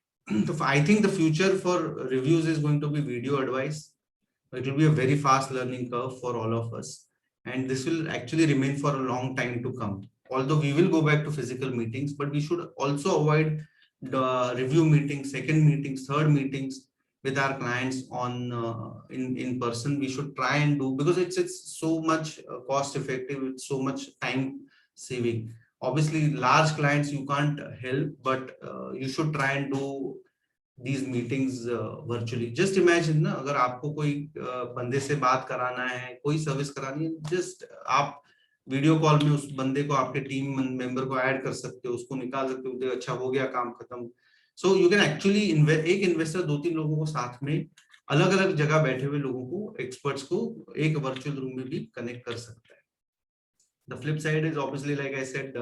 Speaker 2: So I think the future for reviews is going to be video advice. It will be a very fast learning curve for all of us, and this will actually remain for a long time to come. Although we will go back to physical meetings, but we should also avoid the review meetings, second meetings, third meetings with our clients on in person. We should try and do, because it's so much cost effective, it's so much time saving. Obviously large clients you can't help, but you should try and do these meetings virtually. Just imagine ना, अगर आपको कोई बंदे से बात कराना है, कोई सर्विस करानी है, जस्ट आप वीडियो कॉल में उस बंदे को, आपके टीम मेंबर को ऐड कर सकते हो, उसको निकाल सकते हो, अच्छा हो गया काम खत्म। सो यू कैन एक्चुअली एक इन्वेस्टर 2-3 लोगों को साथ में, अलग अलग जगह बैठे हुए लोगों को, एक्सपर्ट्स को एक वर्चुअल रूम में भी कनेक्ट कर सकता है। The flip side is obviously, like I said,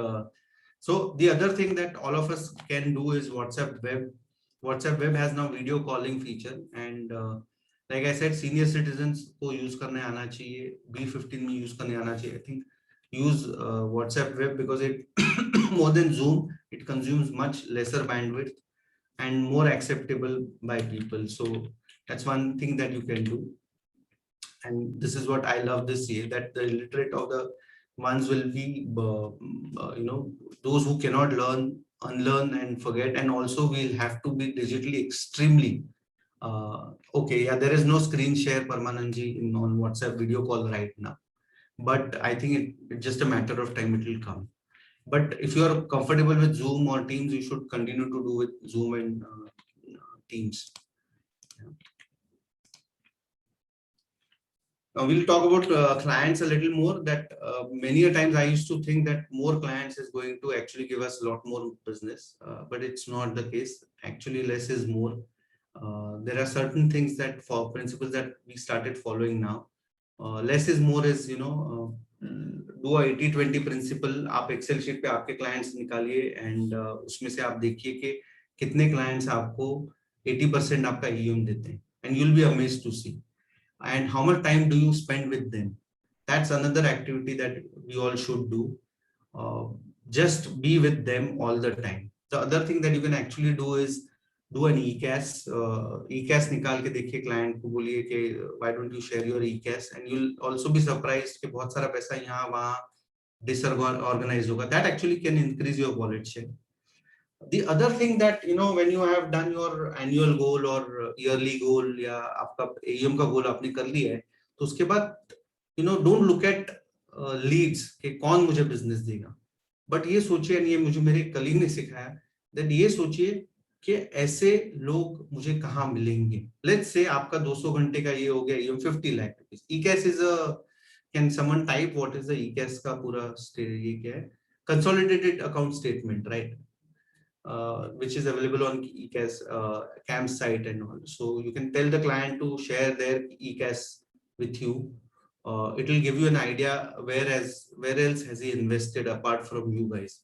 Speaker 2: so the other thing that all of us can do is WhatsApp web. WhatsApp web has now video calling feature, and like I said, senior citizens को use करने आना चाहिए, B15 में use करने आना चाहिए। I think use WhatsApp web because it more than Zoom, it consumes much lesser bandwidth and more acceptable by people. So that's one thing that you can do. And this is what I love this year, that the illiterate of the ones will be those who cannot learn, unlearn and forget. And also we'll have to be digitally extremely okay. Yeah, there is no screen share permanently on WhatsApp video call right now, but I think it's just a matter of time, it will come. But if you are comfortable with Zoom or Teams, you should continue to do with Zoom and Teams. Now we'll talk about clients a little more. That many a times I used to think that more clients is going to actually give us a lot more business, but it's not the case. Actually, less is more. There are certain things that, for principles that we started following now. Less is more is, do a 80-20 principle. आप Excel sheet पे आपके clients निकालिए, and उसमें से आप देखिए कि कितने clients आपको 80% आपका AUM देते हैं, and you'll be amazed to see. And how much time do you spend with them? That's another activity that we all should do. Just be with them all the time. The other thing that you can actually do is do an ECAS. ECAS निकाल के देखिए, client को बोलिए कि why don't you share your ECAS, and you'll also be surprised कि बहुत सारा पैसा यहाँ वहाँ disorganized होगा. That actually can increase your wallet share. The other thing that, when you have done your annual goal or yearly goal, या आपका AUM का goal आपने कर लिया है, तो उसके बाद don't look at leads कि कौन मुझे business देगा, but ये सोचिए, ये मुझे मेरे कलीग ने सिखाया, that ये सोचिए कि ऐसे लोग मुझे कहाँ मिलेंगे. Let's say आपका 200 घंटे का ये हो गया AUM 50 lakh rupees. ECAS is a, can someone type what is the ECAS का पूरा ये क्या है? Consolidated account statement, right? which is available on eCAS CAM's site and all. So you can tell the client to share their eCAS with you. It will give you an idea where else has he invested apart from you guys.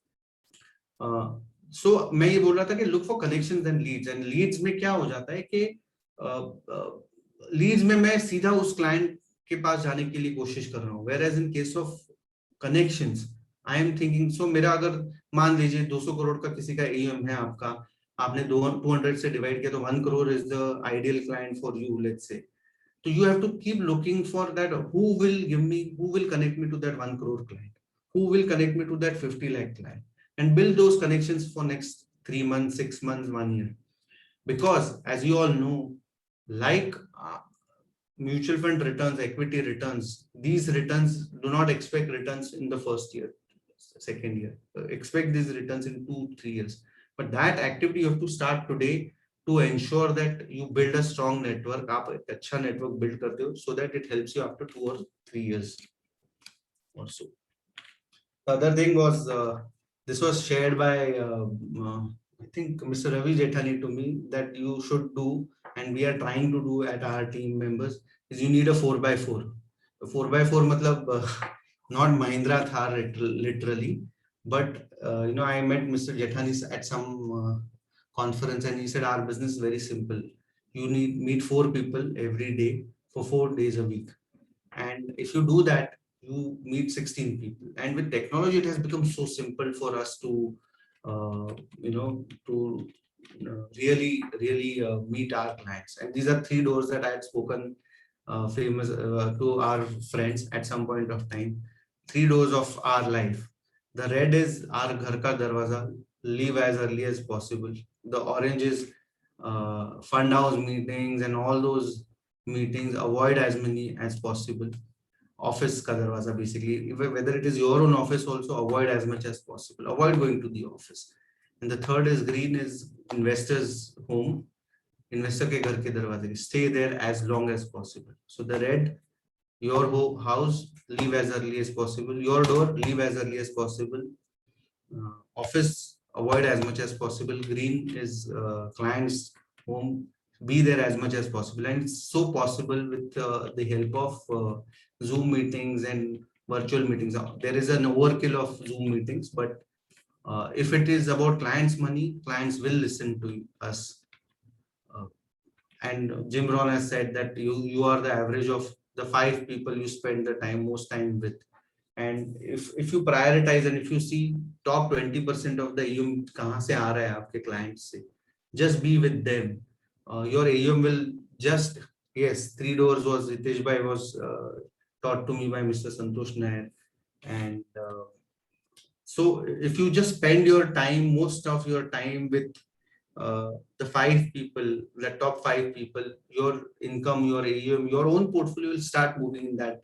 Speaker 2: So मैं ये बोल रहा था कि look for connections and leads में क्या हो जाता है कि leads में मैं सीधा उस client के पास जाने के लिए कोशिश कर रहा हूँ, whereas in case of connections I am thinking, so मेरा अगर मान लीजिए 200 करोड़ का किसी का AUM है आपका, आपने 200 से डिवाइड किया तो 1 crore is the ideal client for you, let's say. So you have to keep looking for that, who will connect me to that 1 crore client, who will connect me to that 50 lakh client, and build those connections for next 3 months, 6 months, 1 year. Because as you all know, like mutual fund returns, equity returns, these returns do not expect returns in the first year, second year. Expect these returns in 2-3 years. But that activity you have to start today to ensure that you build a strong network. आप एक अच्छा network build करते हो, so that it helps you after 2 or 3 years or so. The other thing was this was shared by I think Mr. Ravi Jethani to me, that you should do, and we are trying to do at our team members, is you need a 4x4. A 4x4 matlab not Mahindra Thar literally, but you know, I met Mr. Jethani at some conference, and he said our business is very simple. You need meet 4 people every day for 4 days a week, and if you do that, you meet 16 people. And with technology, it has become so simple for us to you know, to really meet our clients. And these are 3 doors that I had spoken famous to our friends at some point of time. 3 doors of our life. The red is our ghar ka darwaza, leave as early as possible. The orange is fund house meetings and all those meetings, avoid as many as possible. Office ka darwaza, basically, whether it is your own office, also avoid as much as possible. Avoid going to the office. And the third is green, is investors home, investor ke ghar ke darwaze, stay there as long as possible. So the red, your house, leave as early as possible. Your door, leave as early as possible. Office, avoid as much as possible. Green is clients home, be there as much as possible. And it's so possible with the help of Zoom meetings and virtual meetings. There is an overkill of Zoom meetings, but if it is about clients' money, clients will listen to us. And Jim Rohn has said that you are the average of the 5 people you spend the most time with. And if you prioritize, and if you see top 20% of the AUM kahan se aa raha hai aapke clients se, just be with them. Your AUM will just, yes, 3 doors was Ritesh Bhai was taught to me by Mr. Santosh Nair. And so if you just spend your time, most of your time with the 5 people, the top 5 people, your income, your AUM, your own portfolio will start moving in that.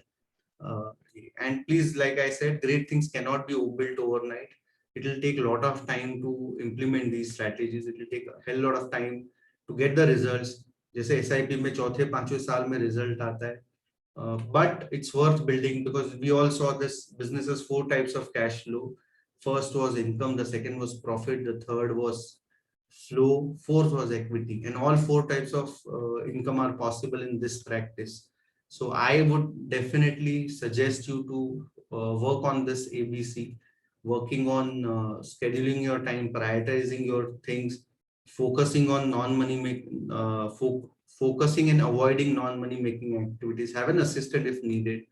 Speaker 2: And please, like I said, great things cannot be built overnight. It will take a lot of time to implement these strategies. It will take a hell lot of time to get the results. जैसे SIP में चौथे पांचवें साल में result आता है. But it's worth building, because we all saw this business as 4 types of cash flow. First was income, the second was profit, the third was flow, fourth was equity, and all 4 types of income are possible in this practice. So I would definitely suggest you to work on this ABC, working on scheduling your time, prioritizing your things, focusing on non-money making, focusing and avoiding non-money making activities. Have an assistant if needed,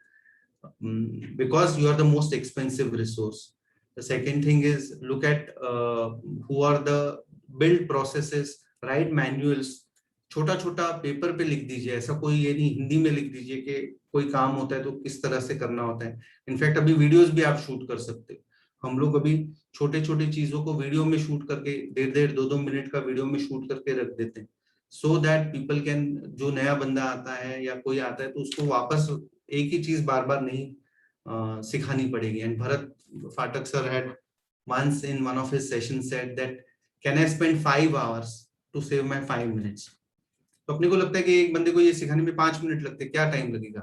Speaker 2: because you are the most expensive resource. The second thing is look at who are the build processes, write manuals. छोटा छोटा paper पे लिख दीजिए, ऐसा कोई ये नहीं, हिंदी में लिख दीजिए कि कोई काम होता है तो किस तरह से करना होता है. इनफैक्ट अभी वीडियोस भी आप शूट कर सकते हो. हम लोग अभी छोटे छोटे चीजों को वीडियो में शूट करके 1.5 2 मिनट का वीडियो में शूट करके रख देते हैं, सो दैट पीपल कैन, जो नया बंदा आता है या कोई आता है तो उसको वापस एक ही चीज बार बार नहीं सिखानी पड़ेगी. एंड भरत फाटक sir had once in one of his sessions said that, can I spend 5 hours to save my 5 minutes? तो अपने को लगता है कि एक बंदे को ये सिखाने में 5 मिनट लगते, क्या टाइम लगेगा.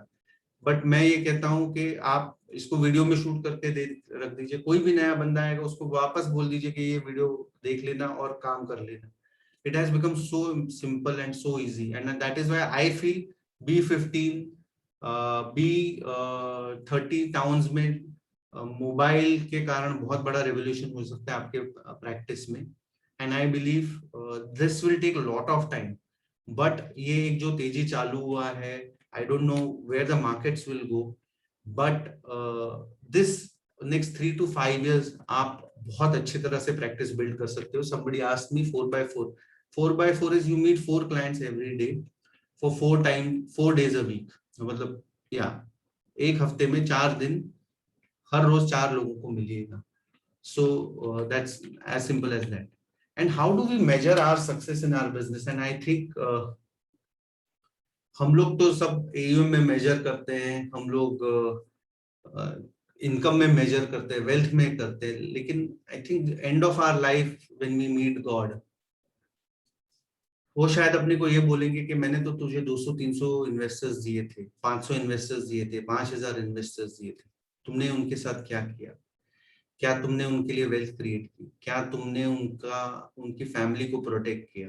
Speaker 2: बट मैं ये कहता हूँ कि आप इसको वीडियो में शूट करके रख दीजिए, कोई भी नया बंदा आएगा उसको वापस बोल दीजिए कि ये वीडियो देख लेना और काम कर लेना. It has become so simple and so easy, and that is why I feel B15, B30 towns में मोबाइल के कारण बहुत बड़ा रेवोल्यूशन हो सकता है आपके प्रैक्टिस में. And I believe this will take lot of time, but ये एक जो तेजी चालू हुआ है, I don't know where the markets will go, but this next 3 to 5 years आप बहुत अच्छी तरह से प्रैक्टिस बिल्ड कर सकते हो. Somebody asked me 4x4. 4x4 is you meet 4 clients every day for 4 days a week. मतलब या एक हफ्ते में 4 दिन हर रोज 4 लोगों को मिलिएगा. So that's as simple as that. And how do we measure our success in our business? And I think हम लोग तो सब AUM में मेजर करते हैं, हम लोग इनकम में मेजर करते हैं, वेल्थ में करते हैं, लेकिन I think end of our life when we meet God, वो शायद अपने को ये बोलेंगे कि मैंने तो तुझे 200-300 इन्वेस्टर्स दिए थे, 500 इन्वेस्टर्स दिए थे, 5000 इन्वेस्टर्स दिए थे, तुमने उनके साथ क्या किया? क्या तुमने उनके लिए वेल्थ क्रिएट की? क्या तुमने उनकी फैमिली को प्रोटेक्ट किया?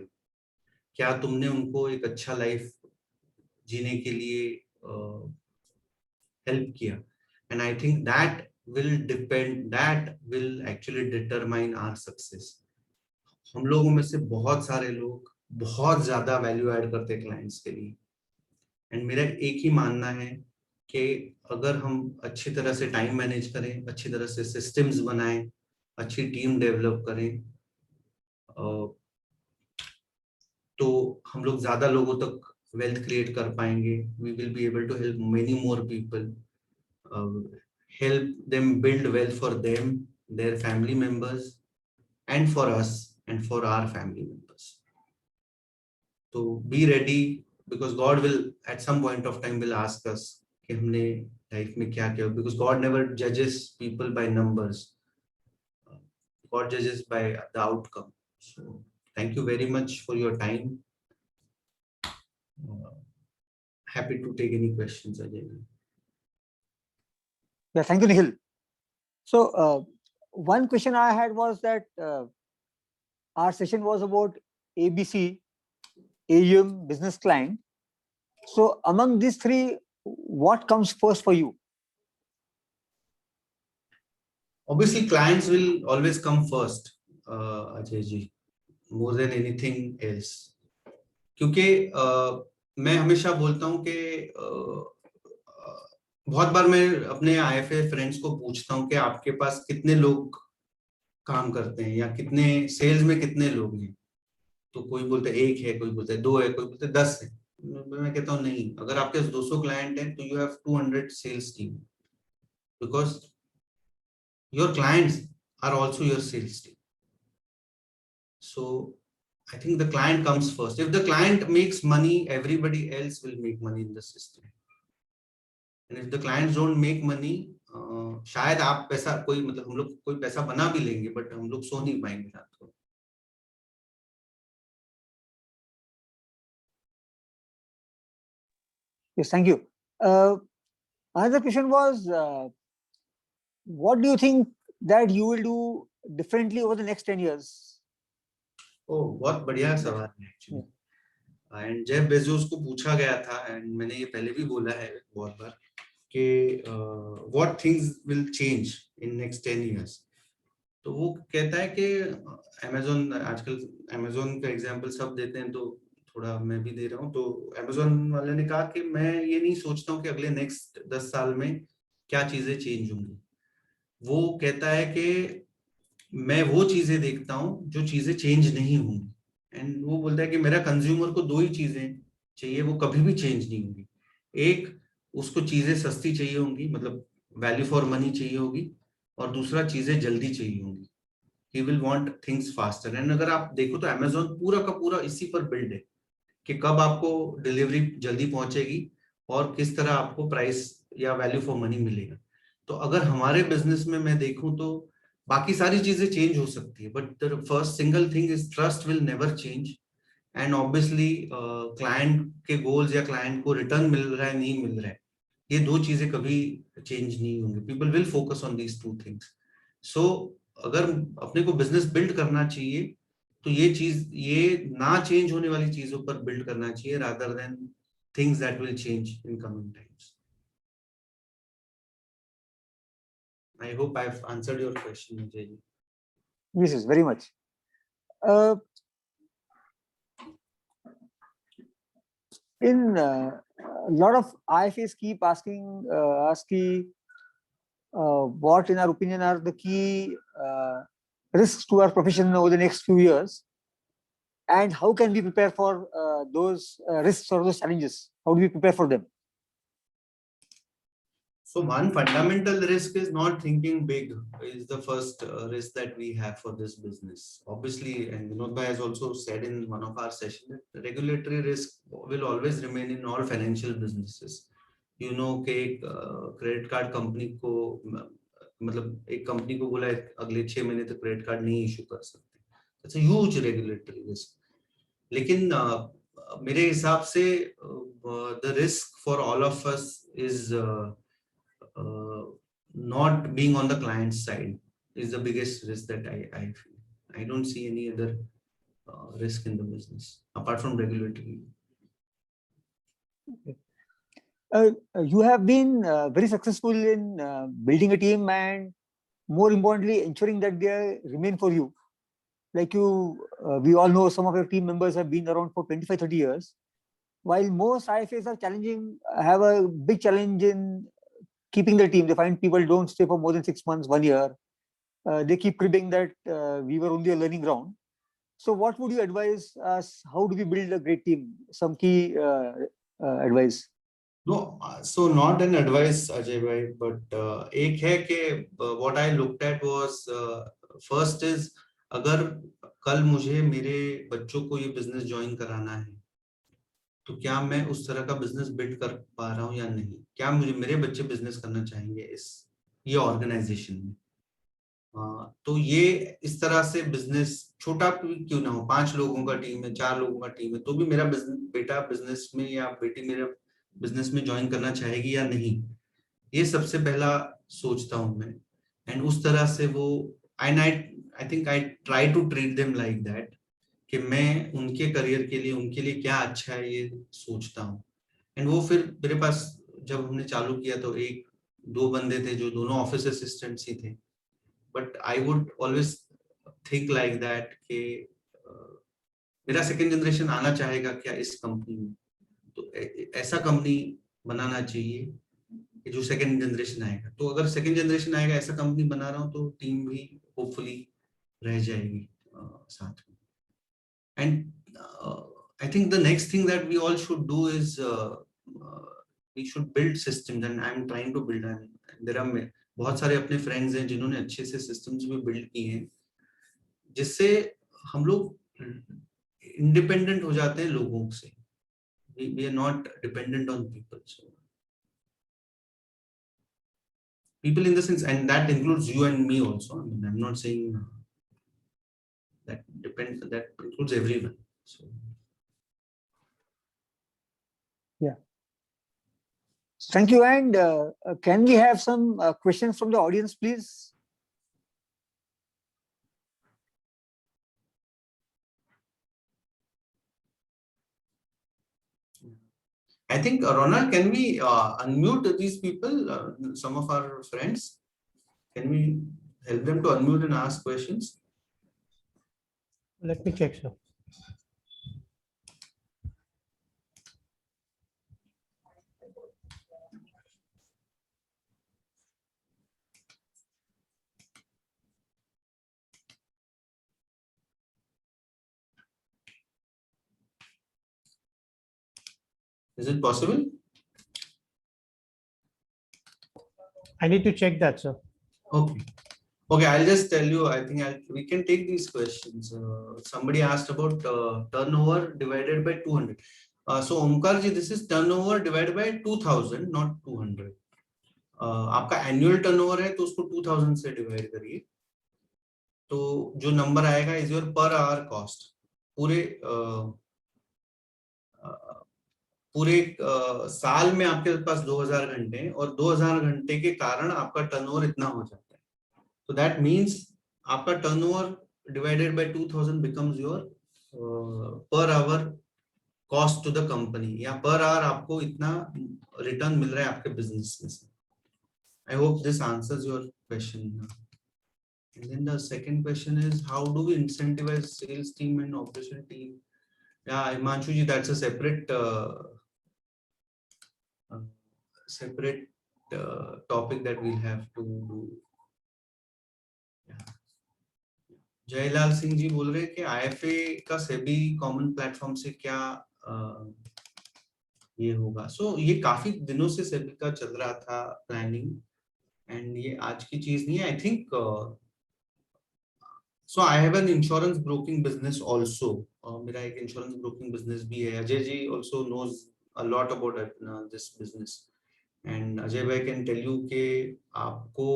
Speaker 2: क्या तुमने उनको एक अच्छा लाइफ जीने के लिए हेल्प किया? And I think that will actually determine our success. हम लोगों में से बहुत सारे लोग बहुत ज्यादा वैल्यू ऐड करते हैं क्लाइंट्स के लिए, एंड मेरा एक ही मानना है कि अगर हम अच्छी तरह से टाइम मैनेज करें, अच्छी तरह से सिस्टम्स बनाएं, अच्छी टीम डेवलप करें, तो हम लोग ज्यादा लोगों तक वेल्थ क्रिएट कर पाएंगे. We will be able to help many more people, help them build wealth for them, their family members, and for us and for our family members. So be ready, because God will at some point of time will ask us कि हमने life में क्या किया, because God never judges people by numbers. God judges by the outcome. So thank you very much for your time. Happy to take any questions, Ajay.
Speaker 1: Yeah, thank you, Nikhil. So one question I had was that our session was about ABC, AUM, business client. So among these three, what comes first for you?
Speaker 2: Obviously, clients will always come first, Ajay ji, more than anything else. क्योंकि मैं हमेशा बोलता हूँ कि बहुत बार मैं अपने IFA friends को पूछता हूँ कि आपके पास कितने लोग काम करते हैं या कितने सेल्स में कितने लोग हैं, तो कोई बोलते है 1 है, कोई बोलते है 2 है, कोई बोलते है 10 है. मैं कहता हूँ नहीं, अगर आपके पास 200 क्लाइंट हैं तो you have 200 sales team, because your clients are also your sales team. So I think the client comes first. If the client makes money, everybody else will make money in the system. And if the clients don't make money, शायद आप पैसा कोई मतलब हम लोग कोई पैसा बना भी लेंगे, बट हम लोग सो नहीं पाएंगे रात को.
Speaker 1: Yes, thank you. Another question was, what do you think that you will do differently over the next 10 years?
Speaker 2: बहुत बढ़िया सवाल है एक्चुअली. एंड जेफ बेजोस को पूछा गया था, एंड मैंने ये पहले भी बोला है बहुत बार कि what things will change in next 10 years. तो वो कहता है कि अमेज़न, आजकल अमेज़न का एग्जांपल सब देते हैं, तो थोड़ा मैं भी दे रहा हूँ. तो अमेज़न वाले ने कहा कि मैं ये नहीं सोचता हूँ कि अगले नेक्स्ट 10 साल में क्या चीजें चेंज होंगी. वो कहता है कि मैं वो चीजें देखता हूँ जो चीजें चेंज नहीं होंगी. एंड वो बोलता है कि मेरा कंज्यूमर को 2 ही चीजें चाहिए, वो कभी भी चेंज नहीं होंगी. एक, उसको चीजें सस्ती चाहिए होंगी, मतलब वैल्यू फॉर मनी चाहिए होगी, और दूसरा चीजें जल्दी चाहिए होंगी. He will want things faster. And अगर आप देखो तो अमेज़न पूरा का पूरा इसी पर बिल्ड है कि कब आपको डिलीवरी जल्दी पहुंचेगी और किस तरह आपको प्राइस या वैल्यू फॉर मनी मिलेगा. तो अगर हमारे बिजनेस में मैं देखूं तो बाकी सारी चीजें चेंज हो सकती है, but the first single thing is trust will never change. And obviously client के गोल्स या क्लाइंट को रिटर्न मिल रहा है नहीं मिल रहा है, ये दो चीजें कभी चेंज नहीं होंगी. People will focus on these two things. So अगर अपने को बिजनेस बिल्ड करना चाहिए तो ये ना चेंज होने वाली चीजों पर बिल्ड करना चाहिए rather than things that will change in coming times. I hope I've answered your question, Vijay.
Speaker 1: Yes, yes, very much. A lot of IFAs keep asking us what, in our opinion, are the key risks to our profession over the next few years, and how can we prepare for those risks or those challenges? How do we prepare for them?
Speaker 2: So one fundamental risk is not thinking big is the first risk that we have for this business. Obviously, and Vinod Bhai has also said in one of our sessions that regulatory risk will always remain in all financial businesses. You know कि credit card company को मतलब एक company को बोला अगले 6 महीने तक credit card नहीं इशू कर सकते. That's a huge regulatory risk. लेकिन मेरे हिसाब से the risk for all of us is not being on the client side is the biggest risk that I feel. I don't see any other risk in the business apart from regulatory.
Speaker 1: You have been very successful in building a team and, more importantly, ensuring that they remain for you. Like you, we all know some of your team members have been around for 25-30 years. While most IFAs are have a big challenge in keeping the team. They find people don't stay for more than 6 months, 1 year. They keep cribbing that we were only a learning ground. So what would you advise us? How do we build a great team? Some key advice.
Speaker 2: No, so not an advice, Ajay bhai, but एक है कि what I looked at was first is अगर कल मुझे मेरे बच्चों को ये बिजनेस ज्वाइन कराना है तो क्या मैं उस तरह का बिजनेस बिल्ड कर पा रहा हूँ या नहीं. क्या मुझे मेरे बच्चे बिजनेस करना चाहेंगे ये ऑर्गेनाइजेशन में. तो ये इस तरह से बिजनेस छोटा क्यों ना हो, 5 लोगों का टीम है, 4 लोगों का टीम है, तो भी मेरा बेटा बिजनेस में या बेटी मेरा बिजनेस में ज्वाइन करना चाहेगी या नहीं, ये सबसे पहला सोचता हूँ मैं. एंड उस तरह से वो I think I try to treat them like that कि मैं उनके करियर के लिए उनके लिए क्या अच्छा है ये सोचता हूँ. एंड वो फिर मेरे पास जब हमने चालू किया तो 1-2 बंदे थे जो दोनों ऑफिस असिस्टेंट्स ही थे. But I would always think like that कि मेरा सेकेंड जनरेशन आना चाहेगा क्या इस कंपनी में, तो ऐसा कंपनी बनाना चाहिए कि जो सेकेंड जनरेशन आएगा. तो अगर सेकेंड जनरेशन आएगा ऐसा कंपनी बना रहा हूँ तो टीम भी होपफुली रह जाएगी साथ में. And I think the next thing that we all should do is we should build systems and I am trying to build. And there are बहुत सारे अपने फ्रेंड्स हैं जिन्होंने अच्छे से सिस्टम्स भी बिल्ड किए हैं जिससे हम लोग इंडिपेंडेंट हो जाते हैं लोगों से. We are not dependent on people. So people in the sense, and that includes you and me also. I mean, I'm not saying that includes everyone. So
Speaker 1: yeah. Thank you. And can we have some questions from the audience, please?
Speaker 2: I think Ronald, can we unmute these people? Some of our friends, can we help them to unmute and ask questions?
Speaker 4: Let me check, sir.
Speaker 2: Is it possible?
Speaker 4: I need to check that, sir.
Speaker 2: Okay. Okay, I'll just tell you, I think we can take these questions. Somebody asked about turnover divided by 200. So Omkar ji, this is turnover divided by 2000, not 200. आपका annual turnover है तो उसको 2000 से divide करिए तो जो number आएगा is your per hour cost. पूरे पूरे साल में आपके पास 2000 घंटे हैं और 2000 घंटे के कारण आपका टर्नओवर इतना हो जाता है. So that means आपका turnover divided by 2000 becomes your per hour cost to the company, या per hour आपको इतना रिटर्न मिल रहा है आपके बिजनेस में से. I hope this answers your question. And then the second question is, how do we incentivize sales team and operation team? Yeah, Himanshu ji, that's a separate topic that we'll have to do. Yeah. Jailal Singh ji बोल रहे हैं कि IFA का SEBI common platform से क्या ये होगा. सो ये काफी दिनों से सेबी का चल रहा था प्लानिंग, एंड ये आज की चीज नहीं है. I think so I have an insurance broking business also. मेरा एक इंश्योरेंस ब्रोकिंग बिजनेस भी है. Ajay ji also knows a lot about this business, and Ajay भाई कैन टेल यू कि आपको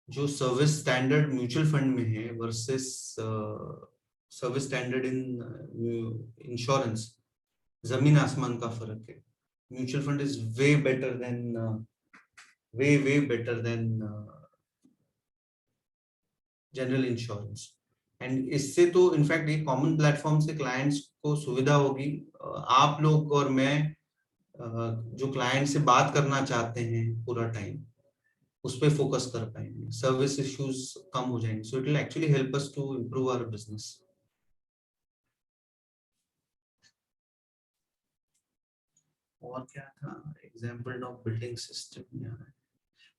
Speaker 2: जो सर्विस स्टैंडर्ड म्यूचुअल फंड में है versus service standard in insurance, जमीन आसमान का फर्क है. Mutual fund is way better than way better than general insurance. And इससे तो इनफैक्ट ये कॉमन प्लेटफॉर्म से क्लाइंट्स को सुविधा होगी. आप लोग और मैं जो क्लाइंट से बात करना चाहते हैं पूरा टाइम उस पर फोकस कर पाएंगे. सर्विस इश्यूज कम हो जाएंगे. So it will actually help us to improve our business. और क्या था example of building system.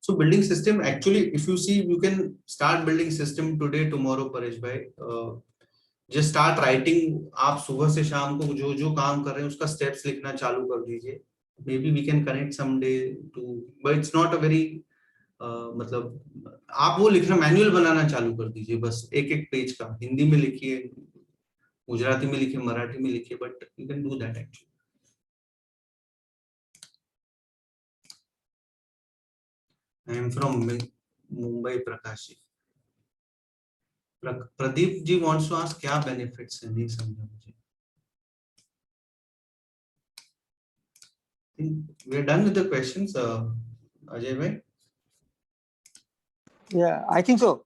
Speaker 2: So building system, actually, if you see, you can start building system today, tomorrow, Paresh bhai. Just start writing. आप सुबह से शाम को जो जो काम कर रहे हैं उसका steps लिखना चालू कर दीजिए. Maybe we can connect someday to, but it's not a very मतलब आप वो लिखना मैनुअल बनाना चालू कर दीजिए. बस एक एक पेज का हिंदी में लिखिए, गुजराती में लिखिए, मराठी में लिखिए, but you can do that actually. I am from Mumbai, Prakash. Pradeep ji wants to ask क्या benefits है, नहीं समझा मुझे. We are done with the questions, Ajay bhai.
Speaker 1: Yeah, I think so.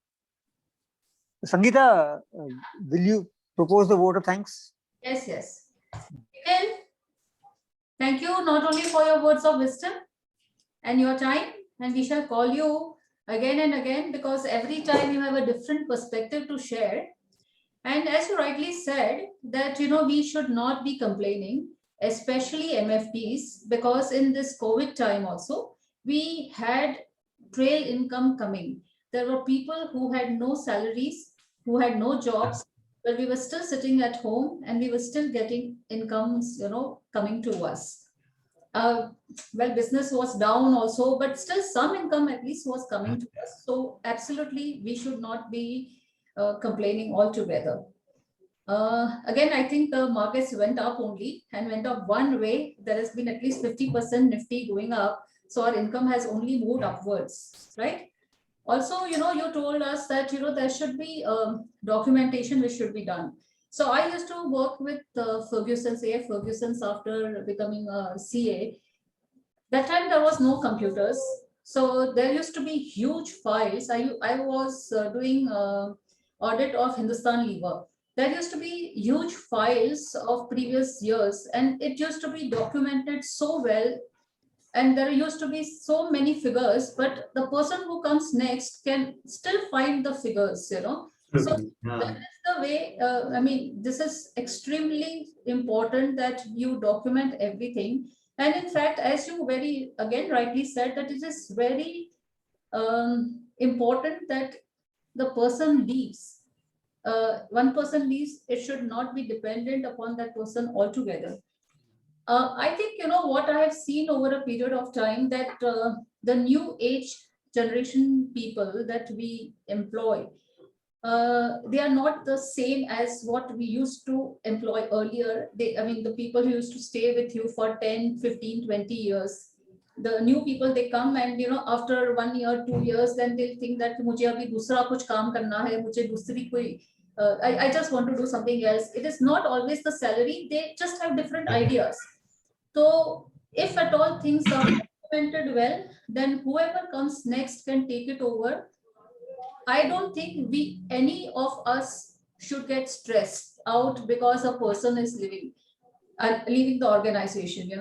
Speaker 1: Sangeeta, will you propose the vote of thanks?
Speaker 3: Yes, yes. Nikhil, thank you not only for your words of wisdom and your time, and we shall call you again and again because every time you have a different perspective to share. And as you rightly said, that we should not be complaining, especially MFDs, because in this COVID time also, we had trail income coming. There were people who had no salaries, who had no jobs, but we were still sitting at home and we were still getting incomes, coming to us. Well, business was down also, but still some income at least was coming to us. So absolutely, we should not be complaining altogether. Again, I think the markets went up only and went up one way. There has been at least 50% Nifty going up. So our income has only moved upwards, right? Also, you told us that, there should be documentation which should be done. So I used to work with Ferguson's, A.F. Ferguson's after becoming a CA. That time there was no computers. So there used to be huge files. I was doing audit of Hindustan Lever. There used to be huge files of previous years and it used to be documented so well. And there used to be so many figures, but the person who comes next can still find the figures, So that is the way, I mean, this is extremely important that you document everything. And in fact, as you again rightly said, that it is very important that the person leaves. One person leaves, it should not be dependent upon that person altogether. I think, what I have seen over a period of time that the new age generation people that we employ, they are not the same as what we used to employ earlier. The people who used to stay with you for 10, 15, 20 years. The new people, they come and, after 1 year, 2 years, then they'll think that मुझे अभी दूसरा कुछ काम करना है, मुझे दूसरी कोई I just want to do something else. It is not always the salary. They just have different ideas. So if at all things are implemented well, then whoever comes next can take it over. I don't think any of us should get stressed out because a person is leaving the organization,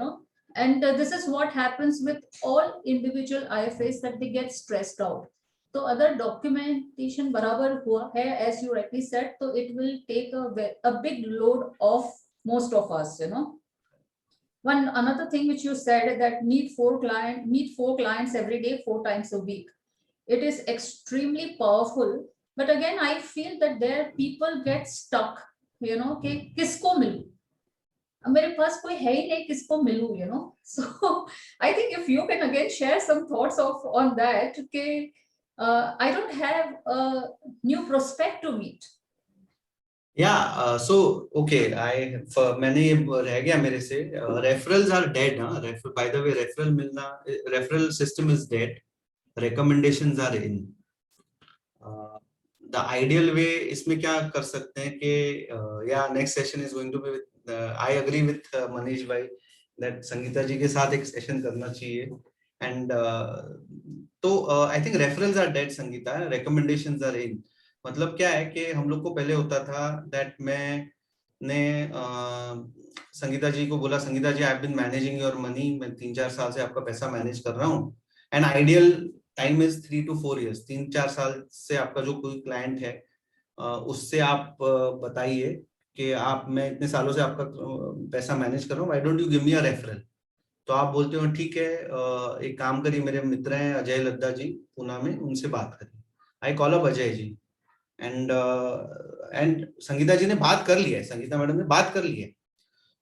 Speaker 3: and this is what happens with all individual IFAs, that they get stressed out. So other documentation barabar hua hai, as you rightly said, so it will take a big load off most of us. One another thing which you said, that meet four clients every day, 4 times a week. It is extremely powerful. But again, I feel that there people get stuck, कि किसको मिलूं? मेरे पास कोई है ही नहीं, किसको मिलूं, so I think if you can again share some thoughts on that, कि I don't have a new prospect to meet.
Speaker 2: Yeah, so okay, मैंने ये रह गया मेरे से, referrals are dead, by the way, referral system is dead, recommendations are in. The ideal way इसमें क्या कर सकते हैं कि yeah, next session is going to be with I agree with Manish bhai that Sangeeta जी के साथ एक session करना चाहिए, and तो I think referrals are dead Sangeeta, recommendations are in. मतलब क्या है कि हम लोग को पहले होता था that मैंने संगीता जी को बोला, Sangeeta ji I have been managing your money, मैं 3-4 साल से आपका पैसा मैनेज कर रहा हूँ, and ideal time is 3 to 4 years, 3-4 साल से आपका जो कोई क्लाइंट है उससे आप बताइए कि आप, मैं इतने सालों से आपका पैसा मैनेज कर रहा हूँ, why don't you give me a referral? तो आप बोलते हो ठीक है, एक काम करिए, मेरे मित्र हैं अजय लद्दा जी पूना में, उनसे बात करिए। I call up Ajay ji, and Sangeeta ji ने बात कर लिया है, संगीता मैडम ने बात कर लिया है।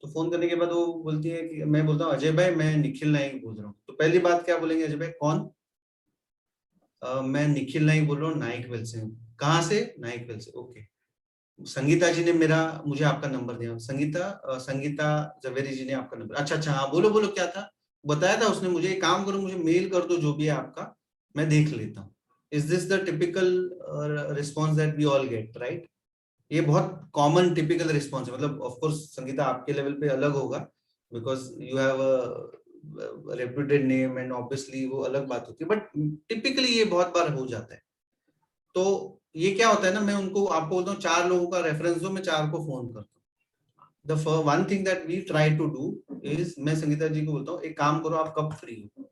Speaker 2: तो फोन करने के बाद वो बोलती है कि मैं बोलता हूँ अजय भाई मैं निखिल नाइक बोल रहा हूँ। तो पहली बात क्या बोलेंगे अजय भाई, कौन? मैं निखिल नाइक बोल रहा हूँ नाइक वेल से। कहाँ से? नाइक वेल से। ओके, संगीता जी ने मुझे आपका नंबर दिया। संगीता जवेरी जी ने आपका नंबर। अच्छा अच्छा, हाँ बोलो बोलो, क्या था? बताया था उसने मुझे, एक काम करो मुझे मेल कर दो जो भी है आपका, मैं देख लेता हूँ। Is this the typical response that we all get, right? ये बहुत कॉमन टिपिकल रिस्पॉन्स है। मतलब ऑफ कोर्स संगीता आपके लेवल पे अलग होगा because you have a reputed name and obviously वो अलग बात होती है, बट टिपिकली ये बहुत बार हो जाता है। तो ये क्या होता है ना, मैं उनको आपको बोलता हूँ 4 लोगों का रेफरेंस दो, मैं 4 को फोन करता हूँ। The one thing that we try to do is, मैं संगीता जी को बोलता हूँ एक काम करो, आप कब फ्री हो,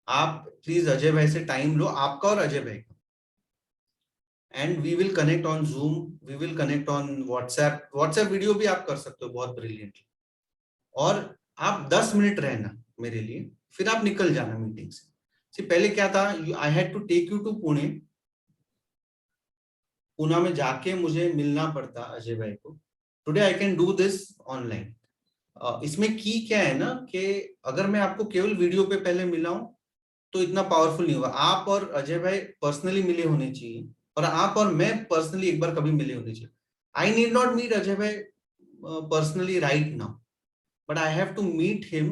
Speaker 2: आप प्लीज अजय भाई से टाइम लो, आपका और अजय भाई का, and we will connect on Zoom, we will connect on WhatsApp video भी आप कर सकते हो बहुत ब्रिलियंटली, और आप 10 मिनट रहना मेरे लिए, फिर आप निकल जाना मीटिंग से। पहले क्या था, I had to take you to Pune, Poona में जाके मुझे मिलना पड़ता अजय भाई को। Today I can do this online. इसमें की क्या है ना कि अगर मैं आपको केवल वीडियो पे पहले मिला हूं तो इतना पावरफुल नहीं होगा। आप और अजय भाई पर्सनली मिले होने चाहिए, और आप और मैं पर्सनली एक बार कभी मिले होने चाहिए। I need not meet Ajay भाई personally right now, but I have to meet him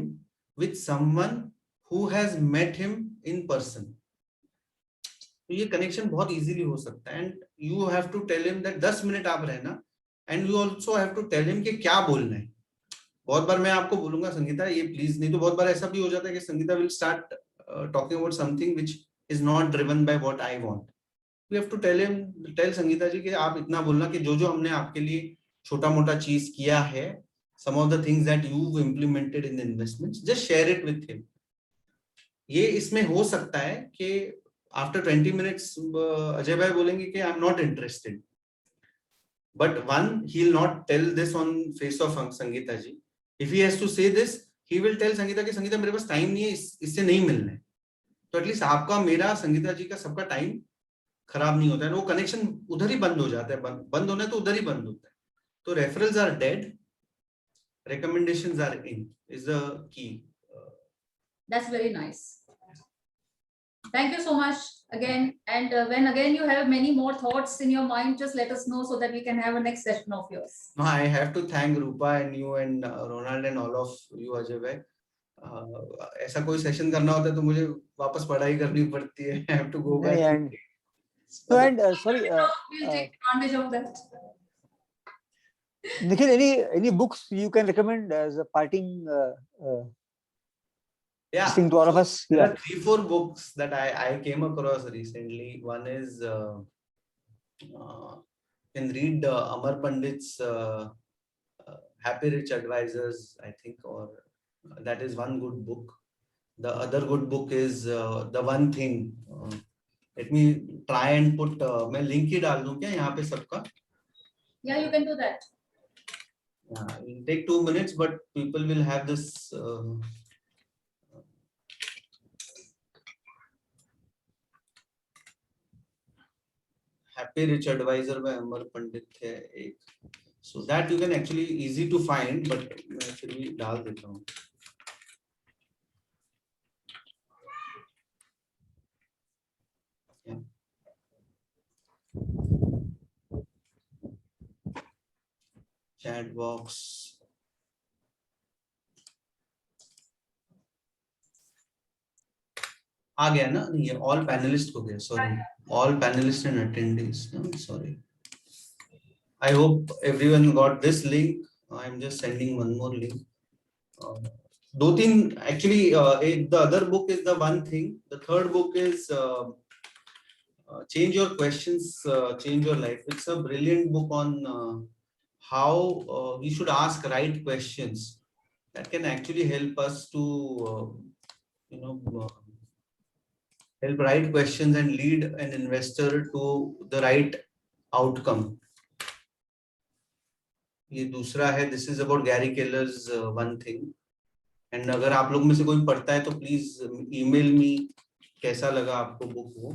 Speaker 2: with someone who has met him in person. तो ये कनेक्शन बहुत इजीली हो सकता है, and you have to tell him that 10 minute आप रहना, and you also have to tell him कि क्या बोलना है। बहुत बार मैं आपको बोलूंगा संगीता ये प्लीज, नहीं तो बहुत बार ऐसा भी हो जाता है कि Sangeeta will start talking about something which is not driven by what I want. We have to tell Sangeeta ji कि आप इतना बोलना कि जो जो हमने आपके लिए छोटा मोटा चीज किया है, some of the things that you've implemented in investments, just share it with him. ये इसमें हो सकता है कि after 20 minutes अजय भाई बोलेंगे कि I'm not interested, but one, he'll not tell this on face of Sangeeta ji. If he has to say this, he will tell Sangeeta कि संगीता मेरे पास टाइम नहीं है, इससे नहीं मिलना है। तो एटलीस्ट आपका, मेरा, संगीता जी का, सबका टाइम खराब नहीं होता है, वो कनेक्शन उधर ही बंद हो जाता है, बंद होना है तो उधर ही बंद होता है। तो referrals are dead, recommendations are in is the key.
Speaker 3: That's very nice. Thank you so much again. And when again you have many more thoughts in your mind, just let us know so that we can have a next session of yours.
Speaker 2: No, I have to thank Rupa and you and Ronald and all of you, Ajay bhai. ऐसा कोई session करना होता है तो मुझे वापस पढ़ाई करनी पड़ती है. I have to go back.
Speaker 1: So and sorry,
Speaker 3: We'll take advantage of that.
Speaker 1: Nikhil, any books you can recommend as a parting
Speaker 2: Yeah,
Speaker 1: thing to all of
Speaker 2: so
Speaker 1: us?
Speaker 2: there
Speaker 1: Yeah.
Speaker 2: are 3-4 books that I came across recently. One is you can read Amar Pandit's Happy Rich Advisors, I think, or that is one good book. The other good book is The One Thing. Let me try and put, मैं link ही डाल दूं क्या यहाँ पे सबका?
Speaker 3: Yeah, you can do that.
Speaker 2: Yeah, it will take 2 minutes, but people will have this. Happy Rich Advisor by Amar Pandit है एक. So that you can actually easy to find, but मैं फिर भी डाल देता हूँ. Yeah. Chat box. आ गया ना? नहीं, all panelists को गया. Sorry, all panelists and attendees. No, sorry. I hope everyone got this link. I'm just sending one more link. दो तीन actually the other book is The One Thing. The third book is Change Your Questions, Change Your Life. It's a brilliant book on how we should ask right questions that can actually help us to help right questions and lead an investor to the right outcome. ये दूसरा है, this is about Gary Keller's One Thing. And अगर आप लोग में से कोई पढ़ता है तो प्लीज ईमेल मी कैसा लगा आपको बुक वो.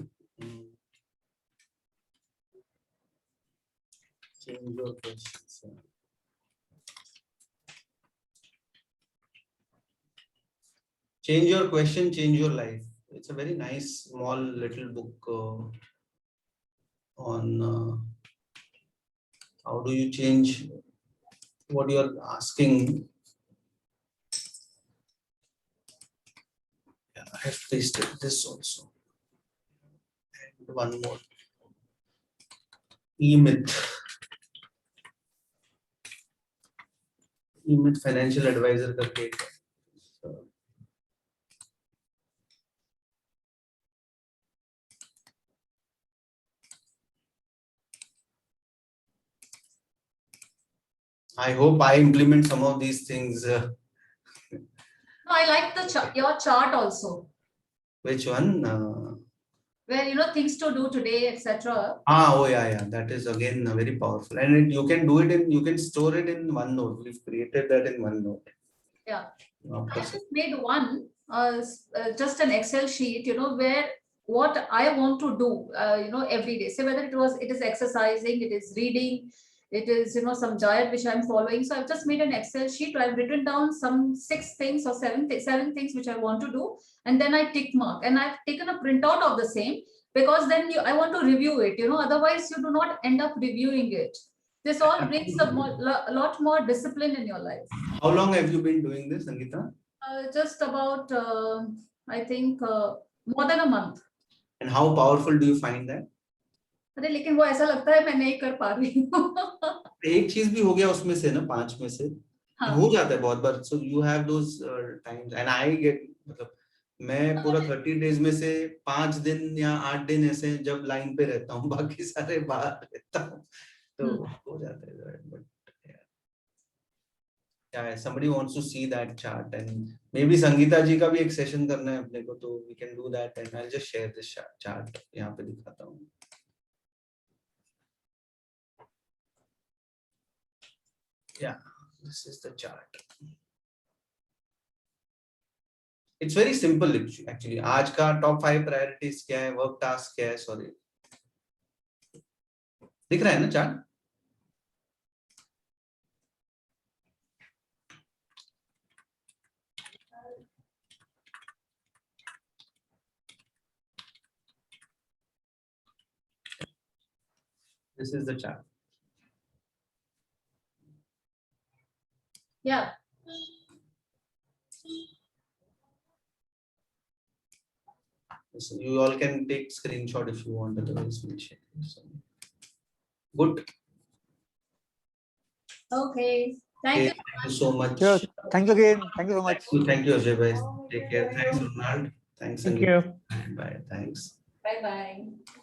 Speaker 2: Change your questions. Change your question, change your life. It's a very nice small little book on how do you change what you're asking. Yeah, I have pasted this also. And one more. E-Myth. E-Myth Financial Advisor करके. I hope I implement some of these things.
Speaker 3: No, I like the your chart also.
Speaker 2: Which one?
Speaker 3: Where things to do today, etc.
Speaker 2: Oh yeah, that is again very powerful, and you can do it you can store it in OneNote. We've created that in OneNote.
Speaker 3: Yeah, I
Speaker 2: After
Speaker 3: just made one, just an Excel sheet, where what I want to do, every day. Say whether it is exercising, it is reading, it is some diet which I'm following. So I've just made an Excel sheet where I've written down some 6 things or 7 things which I want to do, and then I tick mark, and I've taken a printout of the same because then I want to review it. Otherwise you do not end up reviewing it. This all brings a lot more discipline in your life.
Speaker 2: how long have you been doing this, Sangeeta?
Speaker 3: Just about, I think, more than a month.
Speaker 2: And how powerful do you find that?
Speaker 3: अरे लेकिन वो ऐसा लगता है मैं नहीं कर पा रही हूँ.
Speaker 2: एक चीज भी हो गया उसमें से ना 5 में से.
Speaker 3: हाँ.
Speaker 2: हो जाता है बहुत बार. So you have those times and I get मतलब मैं पूरा 30 days में से 5 दिन या 8 दिन ऐसे जब लाइन पे रहता हूँ, बाकी सारे बाहर रहता हूँ, तो हो जाता है. But yeah, somebody wants to see that chart and maybe Sangeeta जी का भी एक session करना है अपने को, तो we can do that and I'll just share this chart. यहाँ पे दिखाता हूँ. Yeah, this is the chart. It's very simple actually. आज का top 5 priorities क्या है, work task क्या है, sorry. दिख रहा है ना chart? This is the chart.
Speaker 3: Yeah.
Speaker 2: So you all can take screenshot if you want, otherwise we'll share. So, good.
Speaker 3: Okay. Thank
Speaker 2: Okay,
Speaker 3: you.
Speaker 2: thank you so much.
Speaker 1: Sure. Thank you again. Thank you so much.
Speaker 2: Thank you, Ajay bhai. Take care. Thanks, Ronald. Thanks,
Speaker 4: Thank
Speaker 2: Sangeet.
Speaker 4: you.
Speaker 2: Bye. Thanks.
Speaker 3: Bye bye.